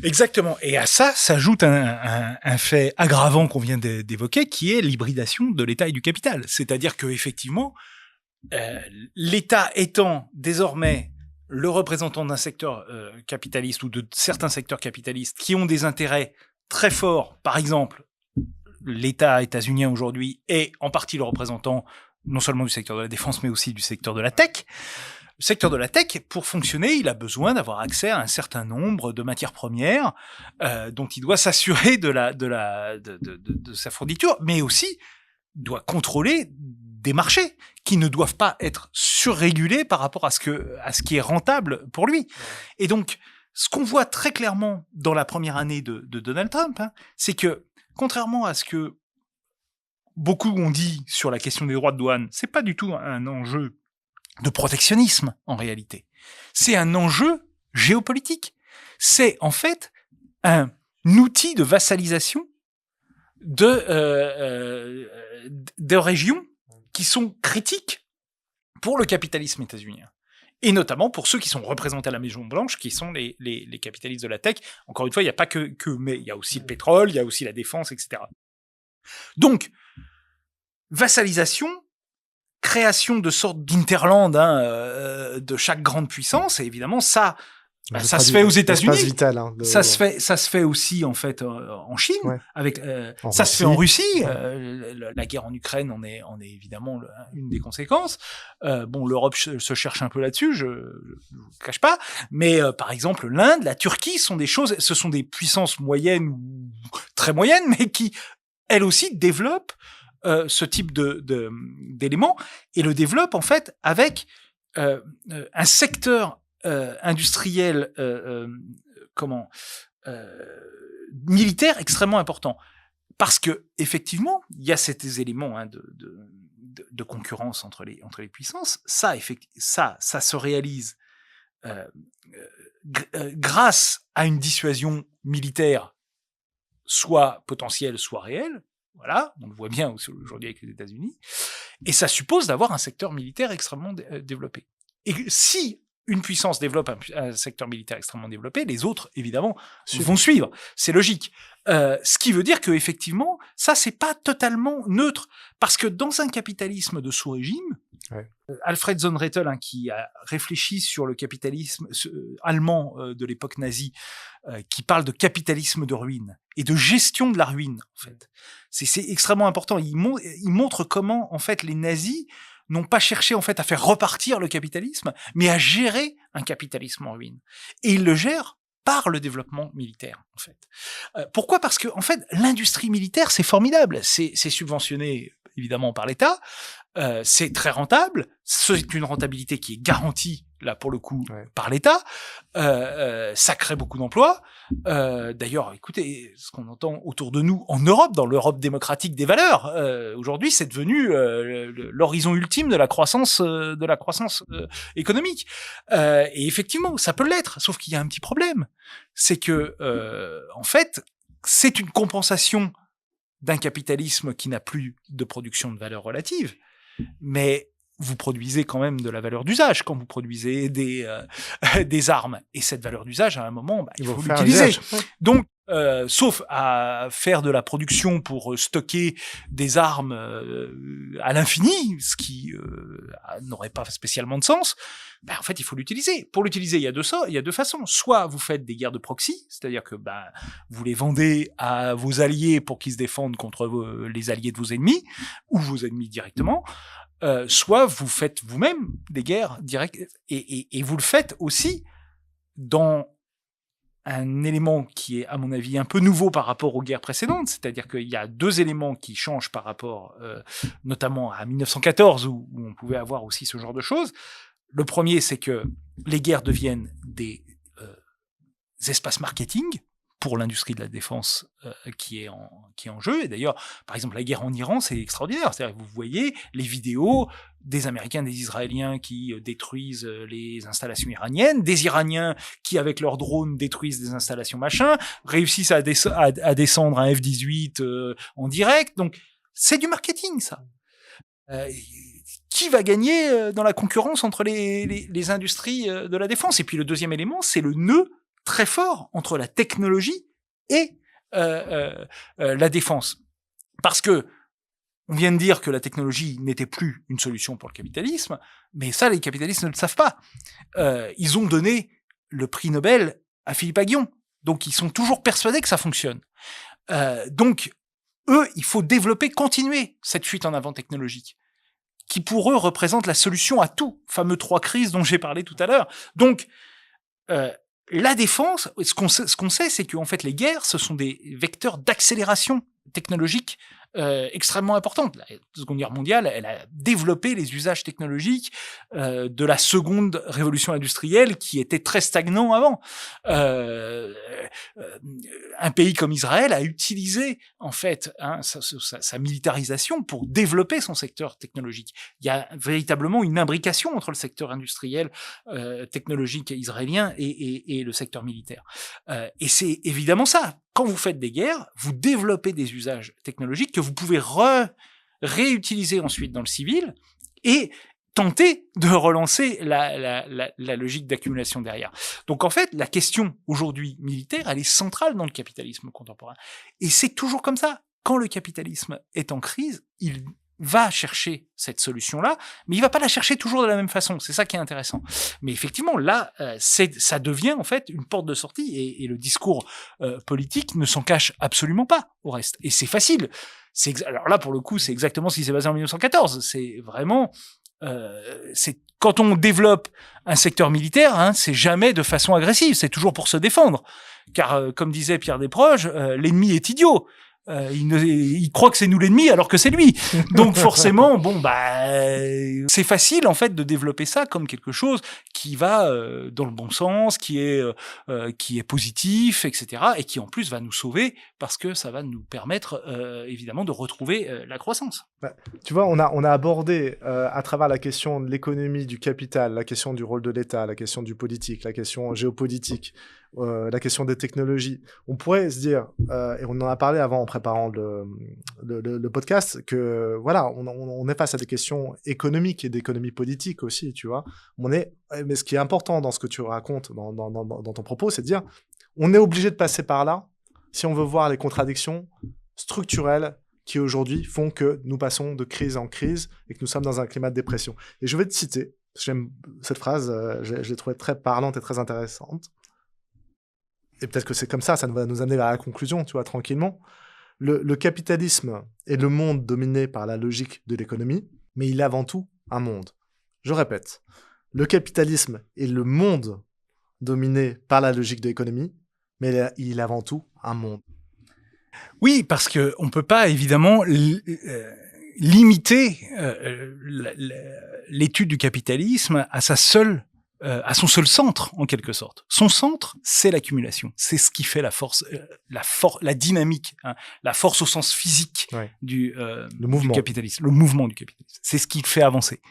[SPEAKER 3] Exactement. Et à ça s'ajoute un fait aggravant qu'on vient d'évoquer, qui est l'hybridation de l'État et du capital. C'est-à-dire que effectivement, l'État étant désormais le représentant d'un secteur capitaliste ou de certains secteurs capitalistes qui ont des intérêts très forts, par exemple, l'État états-unien aujourd'hui est en partie le représentant non seulement du secteur de la défense, mais aussi du secteur de la tech. Le secteur de la tech, pour fonctionner, il a besoin d'avoir accès à un certain nombre de matières premières dont il doit s'assurer de sa fourniture, mais aussi doit contrôler des marchés qui ne doivent pas être surrégulés par rapport à ce qui est rentable pour lui. Et donc, ce qu'on voit très clairement dans la première année de Donald Trump, c'est que, contrairement à ce que beaucoup ont dit sur la question des droits de douane, c'est pas du tout un enjeu de protectionnisme, en réalité. C'est un enjeu géopolitique. C'est, en fait, un outil de vassalisation de régions qui sont critiques pour le capitalisme états-unien. Et notamment pour ceux qui sont représentés à la Maison-Blanche, qui sont les capitalistes de la tech. Encore une fois, il n'y a pas que, mais il y a aussi le pétrole, il y a aussi la défense, etc. Donc, vassalisation, création de sortes d'interlandes de chaque grande puissance, et évidemment, ça se fait aux États-Unis.
[SPEAKER 2] Vital,
[SPEAKER 3] ça se fait aussi en fait en Chine, avec ça se fait en Russie. La guerre en Ukraine en est évidemment une des conséquences. L'Europe se cherche un peu là-dessus, je vous cache pas. Mais par exemple, l'Inde, la Turquie ce sont des puissances moyennes ou très moyennes, mais qui elles aussi développent ce type d'éléments et le développent en fait avec un secteur industriel militaire extrêmement important, parce que effectivement il y a ces éléments de concurrence entre les puissances. Ça se réalise grâce à une dissuasion militaire, soit potentielle, soit réelle. Voilà, on le voit bien aujourd'hui avec les États-Unis, et ça suppose d'avoir un secteur militaire extrêmement développé. Et si une puissance développe un secteur militaire extrêmement développé, les autres, évidemment, vont suivre. C'est logique. Ce qui veut dire que, effectivement, ça, c'est pas totalement neutre. Parce que dans un capitalisme de sous-régime, Alfred Sonnrettel, qui a réfléchi sur le capitalisme allemand de l'époque nazie, qui parle de capitalisme de ruine et de gestion de la ruine, en fait. C'est extrêmement important. Il montre comment, en fait, les nazis n'ont pas cherché en fait à faire repartir le capitalisme, mais à gérer un capitalisme en ruine. Et ils le gèrent par le développement militaire, en fait. Pourquoi ? Parce que en fait, l'industrie militaire, c'est formidable. C'est subventionné évidemment par l'État. C'est très rentable. C'est une rentabilité qui est garantie là pour le coup par l'État. Ça crée beaucoup d'emplois. D'ailleurs, écoutez, ce qu'on entend autour de nous en Europe, dans l'Europe démocratique des valeurs, aujourd'hui, c'est devenu l'horizon ultime de la croissance économique. Et effectivement, ça peut l'être, sauf qu'il y a un petit problème, c'est que en fait, c'est une compensation d'un capitalisme qui n'a plus de production de valeur relative, mais vous produisez quand même de la valeur d'usage quand vous produisez des armes. Et cette valeur d'usage, à un moment, il faut l'utiliser. Donc, sauf à faire de la production pour stocker des armes à l'infini, ce qui n'aurait pas spécialement de sens, en fait, il faut l'utiliser. Pour l'utiliser, il y a deux façons. Soit vous faites des guerres de proxy, c'est-à-dire que vous les vendez à vos alliés pour qu'ils se défendent contre les alliés de vos ennemis, ou vos ennemis directement. Soit vous faites vous-même des guerres directes, et vous le faites aussi dans un élément qui est, à mon avis, un peu nouveau par rapport aux guerres précédentes, c'est-à-dire qu'il y a deux éléments qui changent par rapport notamment à 1914, où on pouvait avoir aussi ce genre de choses. Le premier, c'est que les guerres deviennent des espaces marketing pour l'industrie de la défense qui est en jeu. Et d'ailleurs, par exemple, la guerre en Iran, c'est extraordinaire. C'est-à-dire que vous voyez les vidéos des Américains, des Israéliens qui détruisent les installations iraniennes, des Iraniens qui, avec leurs drones, détruisent des installations machin, réussissent à descendre un F-18 en direct. Donc, c'est du marketing, ça. Qui va gagner dans la concurrence entre les industries de la défense ? Et puis le deuxième élément, c'est le nœud très fort entre la technologie et la défense. Parce que on vient de dire que la technologie n'était plus une solution pour le capitalisme, mais ça, les capitalistes ne le savent pas. Ils ont donné le prix Nobel à Philippe Aghion, donc ils sont toujours persuadés que ça fonctionne. Donc, eux, il faut continuer cette fuite en avant technologique, qui pour eux représente la solution à tout, fameux 3 crises dont j'ai parlé tout à l'heure. Donc, la défense, ce qu'on sait, c'est qu'en fait, les guerres, ce sont des vecteurs d'accélération technologique extrêmement importante. La Seconde Guerre mondiale, elle a développé les usages technologiques de la seconde révolution industrielle qui était très stagnant avant. Un pays comme Israël a utilisé en fait sa militarisation pour développer son secteur technologique. Il y a véritablement une imbrication entre le secteur industriel, technologique israélien et le secteur militaire. Et c'est évidemment ça. Quand vous faites des guerres, vous développez des usages technologiques que vous pouvez réutiliser ensuite dans le civil et tenter de relancer la logique d'accumulation derrière. Donc en fait, la question aujourd'hui militaire, elle est centrale dans le capitalisme contemporain. Et c'est toujours comme ça. Quand le capitalisme est en crise, il va chercher cette solution-là, mais il va pas la chercher toujours de la même façon. C'est ça qui est intéressant. Mais effectivement, là, ça devient en fait une porte de sortie et le discours politique ne s'en cache absolument pas au reste. Et c'est facile. Alors là, pour le coup, c'est exactement ce qui s'est passé en 1914. C'est vraiment... c'est quand on développe un secteur militaire, hein, c'est jamais de façon agressive, c'est toujours pour se défendre. Car, comme disait Pierre Desproges, l'ennemi est idiot. Il croit que c'est nous l'ennemi alors que c'est lui. Donc forcément, c'est facile en fait de développer ça comme quelque chose qui va dans le bon sens, qui est positif, etc. Et qui en plus va nous sauver parce que ça va nous permettre évidemment de retrouver la croissance.
[SPEAKER 2] Tu vois, on a abordé à travers la question de l'économie, du capital, la question du rôle de l'État, la question du politique, la question géopolitique, la question des technologies. On pourrait se dire, et on en a parlé avant en préparant le podcast, que voilà, on est face à des questions économiques et d'économie politique aussi, tu vois. Mais ce qui est important dans ce que tu racontes, dans ton propos, c'est de dire, on est obligé de passer par là si on veut voir les contradictions structurelles qui aujourd'hui font que nous passons de crise en crise et que nous sommes dans un climat de dépression. Et je vais te citer, j'aime cette phrase, je l'ai trouvée très parlante et très intéressante. Et peut-être que c'est comme ça va nous amener vers la conclusion, tu vois, tranquillement. Le capitalisme est le monde dominé par la logique de l'économie, mais il est avant tout un monde. Je répète, le capitalisme est le monde dominé par la logique de l'économie, mais il est avant tout un monde.
[SPEAKER 3] Oui, parce que on peut pas évidemment limiter l'étude du capitalisme à son seul centre, en quelque sorte. Son centre, c'est l'accumulation. C'est ce qui fait la force, la dynamique, hein, la force au sens physique du capitalisme, le mouvement du capitalisme. C'est ce qui le fait avancer.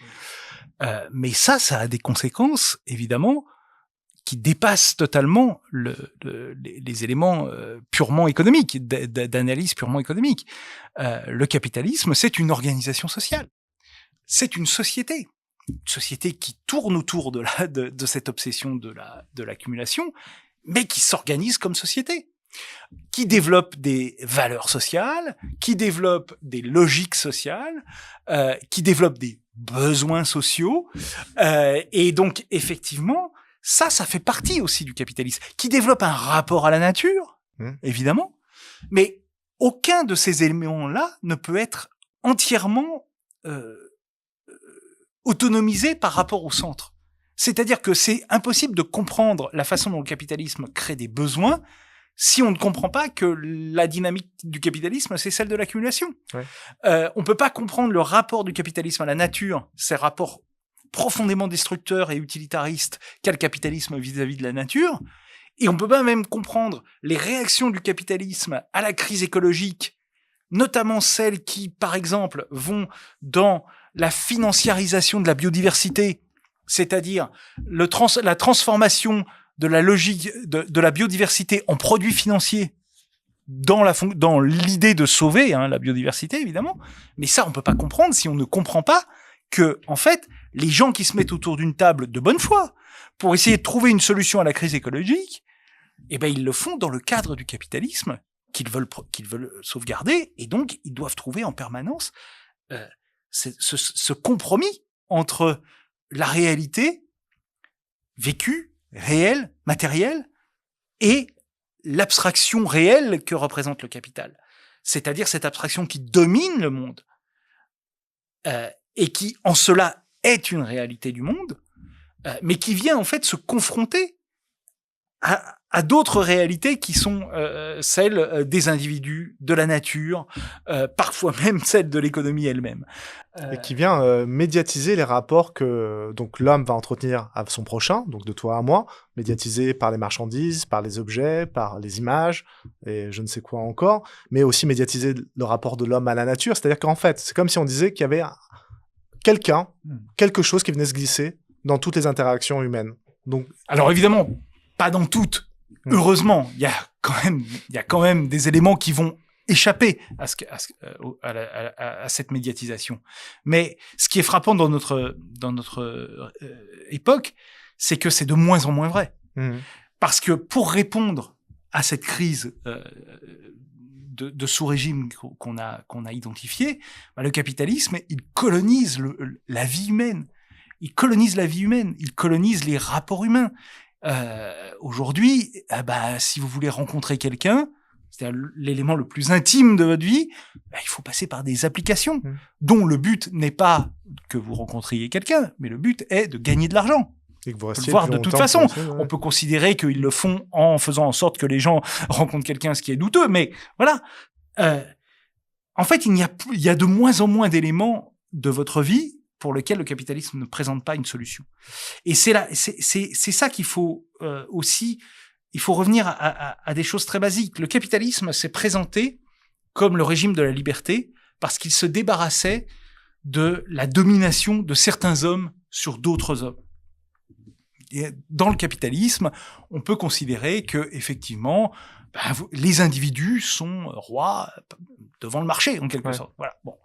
[SPEAKER 3] Mais ça a des conséquences, évidemment, qui dépassent totalement les éléments purement économiques, d'analyse purement économique. Le capitalisme, c'est une organisation sociale. C'est une société qui tourne autour de cette obsession de l'accumulation, mais qui s'organise comme société, qui développe des valeurs sociales, qui développe des logiques sociales, qui développe des besoins sociaux, et donc effectivement, ça fait partie aussi du capitalisme, qui développe un rapport à la nature, évidemment, mais aucun de ces éléments-là ne peut être entièrement autonomisé par rapport au centre. C'est-à-dire que c'est impossible de comprendre la façon dont le capitalisme crée des besoins si on ne comprend pas que la dynamique du capitalisme, c'est celle de l'accumulation. Ouais. On peut pas comprendre le rapport du capitalisme à la nature, ces rapports profondément destructeurs et utilitaristes qu'a le capitalisme vis-à-vis de la nature, et on peut pas même comprendre les réactions du capitalisme à la crise écologique, notamment celles qui, par exemple, vont dans la financiarisation de la biodiversité, c'est-à-dire la transformation de la logique de la biodiversité en produit financier dans l'idée de sauver la biodiversité, évidemment. Mais ça, on peut pas comprendre si on ne comprend pas que, en fait, les gens qui se mettent autour d'une table de bonne foi pour essayer de trouver une solution à la crise écologique, ils le font dans le cadre du capitalisme qu'ils veulent sauvegarder, et donc ils doivent trouver en permanence ce compromis entre la réalité vécue, réelle, matérielle, et l'abstraction réelle que représente le capital. C'est-à-dire cette abstraction qui domine le monde, et qui, en cela, est une réalité du monde, mais qui vient en fait se confronter à d'autres réalités qui sont celles des individus, de la nature, parfois même celles de l'économie elle-même.
[SPEAKER 2] Et qui vient médiatiser les rapports que donc l'homme va entretenir à son prochain, donc de toi à moi, médiatisé par les marchandises, par les objets, par les images, et je ne sais quoi encore, mais aussi médiatiser le rapport de l'homme à la nature. C'est-à-dire qu'en fait, c'est comme si on disait qu'il y avait quelque chose qui venait se glisser dans toutes les interactions humaines. Donc,
[SPEAKER 3] alors évidemment, pas dans toutes. Heureusement, il y a quand même des éléments qui vont échapper à cette médiatisation. Mais ce qui est frappant dans notre époque, c'est que c'est de moins en moins vrai. Parce que pour répondre à cette crise de sous-régime qu'on a identifié, le capitalisme, il colonise la vie humaine. Il colonise la vie humaine. Il colonise les rapports humains. Aujourd'hui, si vous voulez rencontrer quelqu'un, c'est-à-dire l'élément le plus intime de votre vie, il faut passer par des applications dont le but n'est pas que vous rencontriez quelqu'un, mais le but est de gagner de l'argent.
[SPEAKER 2] Et que vous restiez
[SPEAKER 3] Voire de toute façon, on peut considérer qu'ils le font en faisant en sorte que les gens rencontrent quelqu'un, ce qui est douteux, mais voilà. En fait, il y a de moins en moins d'éléments de votre vie pour lesquels le capitalisme ne présente pas une solution. Et c'est ça qu'il faut aussi. Il faut revenir à des choses très basiques. Le capitalisme s'est présenté comme le régime de la liberté parce qu'il se débarrassait de la domination de certains hommes sur d'autres hommes. Et dans le capitalisme, on peut considérer que effectivement, les individus sont rois devant le marché en quelque sorte. Voilà. Bon.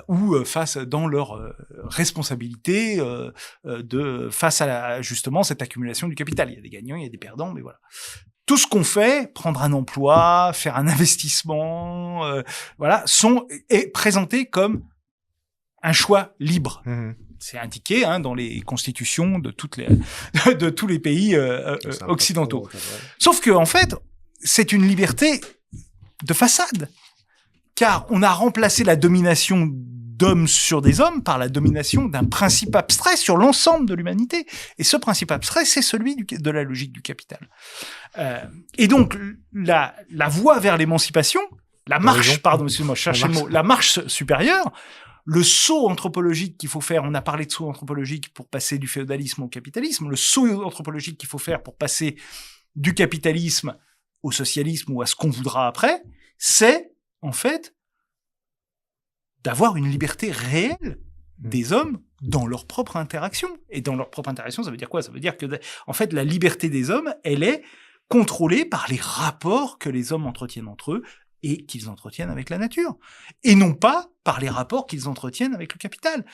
[SPEAKER 3] Ou face dans leur responsabilité face à justement cette accumulation du capital. Il y a des gagnants, il y a des perdants, mais voilà. Tout ce qu'on fait, prendre un emploi, faire un investissement, est présenté comme un choix libre. C'est indiqué dans les constitutions de tous les pays occidentaux. Sauf que en fait, c'est une liberté de façade. Car on a remplacé la domination d'hommes sur des hommes par la domination d'un principe abstrait sur l'ensemble de l'humanité. Et ce principe abstrait, c'est celui de la logique du capital. Et donc, la voie vers l'émancipation, la marche supérieure, le saut anthropologique qu'il faut faire, on a parlé de saut anthropologique pour passer du féodalisme au capitalisme, le saut anthropologique qu'il faut faire pour passer du capitalisme au socialisme ou à ce qu'on voudra après, c'est en fait, d'avoir une liberté réelle des hommes dans leur propre interaction. Et dans leur propre interaction, ça veut dire quoi? Ça veut dire que, en fait, la liberté des hommes, elle est contrôlée par les rapports que les hommes entretiennent entre eux et qu'ils entretiennent avec la nature. Et non pas par les rapports qu'ils entretiennent avec le capital.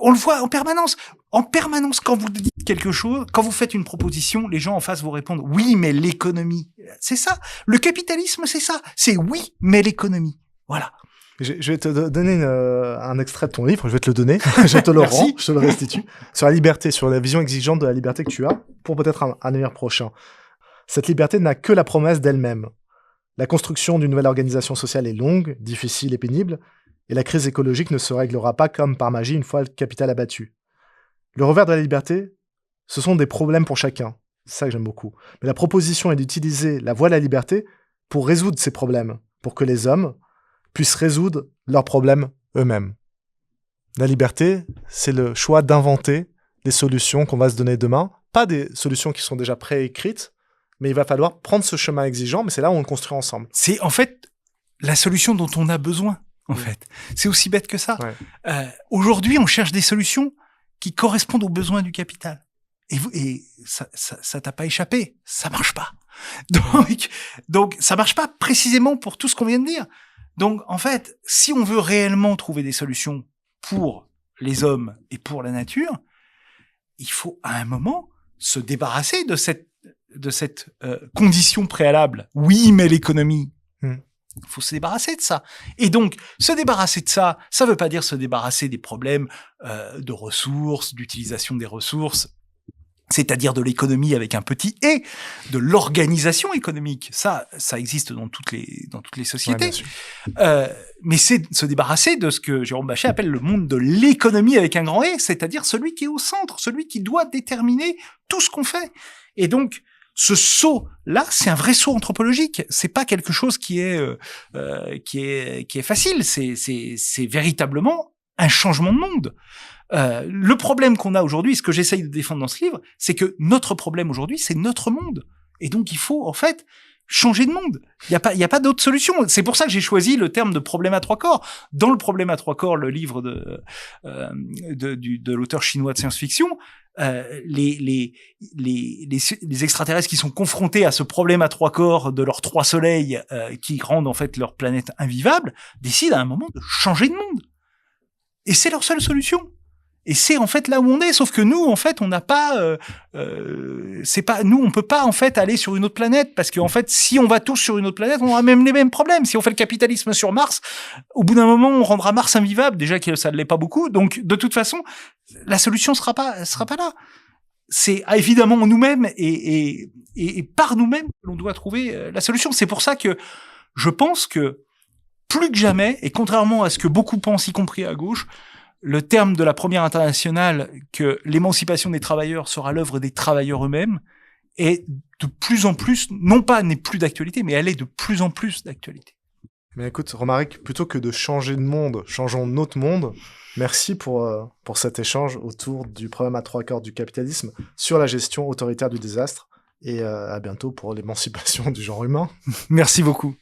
[SPEAKER 3] On le voit en permanence. En permanence, quand vous dites quelque chose, quand vous faites une proposition, les gens en face vous répondent « Oui, mais l'économie. » C'est ça. Le capitalisme, c'est ça. C'est « Oui, mais l'économie. » Voilà.
[SPEAKER 2] Je vais te donner un extrait de ton livre. Je vais te le donner. Je te le rends. Je te le restitue. Sur la liberté, sur la vision exigeante de la liberté que tu as pour peut-être un avenir prochain. Cette liberté n'a que la promesse d'elle-même. La construction d'une nouvelle organisation sociale est longue, difficile et pénible. Et la crise écologique ne se réglera pas comme par magie une fois le capital abattu. Le revers de la liberté, ce sont des problèmes pour chacun. C'est ça que j'aime beaucoup. Mais la proposition est d'utiliser la voie de la liberté pour résoudre ces problèmes, pour que les hommes puissent résoudre leurs problèmes eux-mêmes. La liberté, c'est le choix d'inventer des solutions qu'on va se donner demain, pas des solutions qui sont déjà préécrites, mais il va falloir prendre ce chemin exigeant, mais c'est là où on le construit ensemble.
[SPEAKER 3] C'est en fait la solution dont on a besoin. En fait, c'est aussi bête que ça. Aujourd'hui, on cherche des solutions qui correspondent aux besoins du capital. Et ça t'a pas échappé. Ça marche pas. Donc, ça marche pas précisément pour tout ce qu'on vient de dire. Donc, en fait, si on veut réellement trouver des solutions pour les hommes et pour la nature, il faut à un moment se débarrasser de cette condition préalable. Oui, mais l'économie. Il faut se débarrasser de ça. Et donc, se débarrasser de ça, ça veut pas dire se débarrasser des problèmes de ressources, d'utilisation des ressources, c'est-à-dire de l'économie avec un petit « et », de l'organisation économique. Ça existe dans toutes les sociétés. Mais c'est se débarrasser de ce que Jérôme Bachet appelle le monde de l'économie avec un grand « et », c'est-à-dire celui qui est au centre, celui qui doit déterminer tout ce qu'on fait. Et donc, ce saut-là, c'est un vrai saut anthropologique. C'est pas quelque chose qui est facile. C'est véritablement un changement de monde. Le problème qu'on a aujourd'hui, ce que j'essaye de défendre dans ce livre, c'est que notre problème aujourd'hui, c'est notre monde. Et donc, il faut, en fait, changer de monde. Il y a pas d'autre solution. C'est pour ça que j'ai choisi le terme de problème à trois corps. Dans le problème à trois corps, le livre de l'auteur chinois de science-fiction, les extraterrestres qui sont confrontés à ce problème à trois corps de leurs trois soleils, qui rendent en fait leur planète invivable, décident à un moment de changer de monde. Et c'est leur seule solution. Et c'est en fait là où on est, sauf que nous, en fait, on n'a pas, on peut pas en fait aller sur une autre planète, parce qu'en fait, si on va tous sur une autre planète, on aura même les mêmes problèmes. Si on fait le capitalisme sur Mars, au bout d'un moment, on rendra Mars invivable, déjà que ça ne l'est pas beaucoup. Donc, de toute façon, la solution sera pas là. C'est évidemment nous-mêmes et par nous-mêmes que l'on doit trouver la solution. C'est pour ça que je pense que plus que jamais, et contrairement à ce que beaucoup pensent, y compris à gauche, le terme de la première internationale, que l'émancipation des travailleurs sera l'œuvre des travailleurs eux-mêmes, est de plus en plus, non pas n'est plus d'actualité, mais elle est de plus en plus d'actualité.
[SPEAKER 2] Mais écoute, Romaric, plutôt que de changer de monde, changeons notre monde. Merci pour cet échange autour du problème à trois corps du capitalisme sur la gestion autoritaire du désastre. Et à bientôt pour l'émancipation du genre humain.
[SPEAKER 3] Merci beaucoup.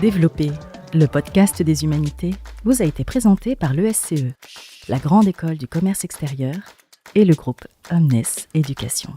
[SPEAKER 1] Développer, le podcast des humanités, vous a été présenté par l'ESCE, la Grande École du Commerce Extérieur et le groupe Omnes Éducation.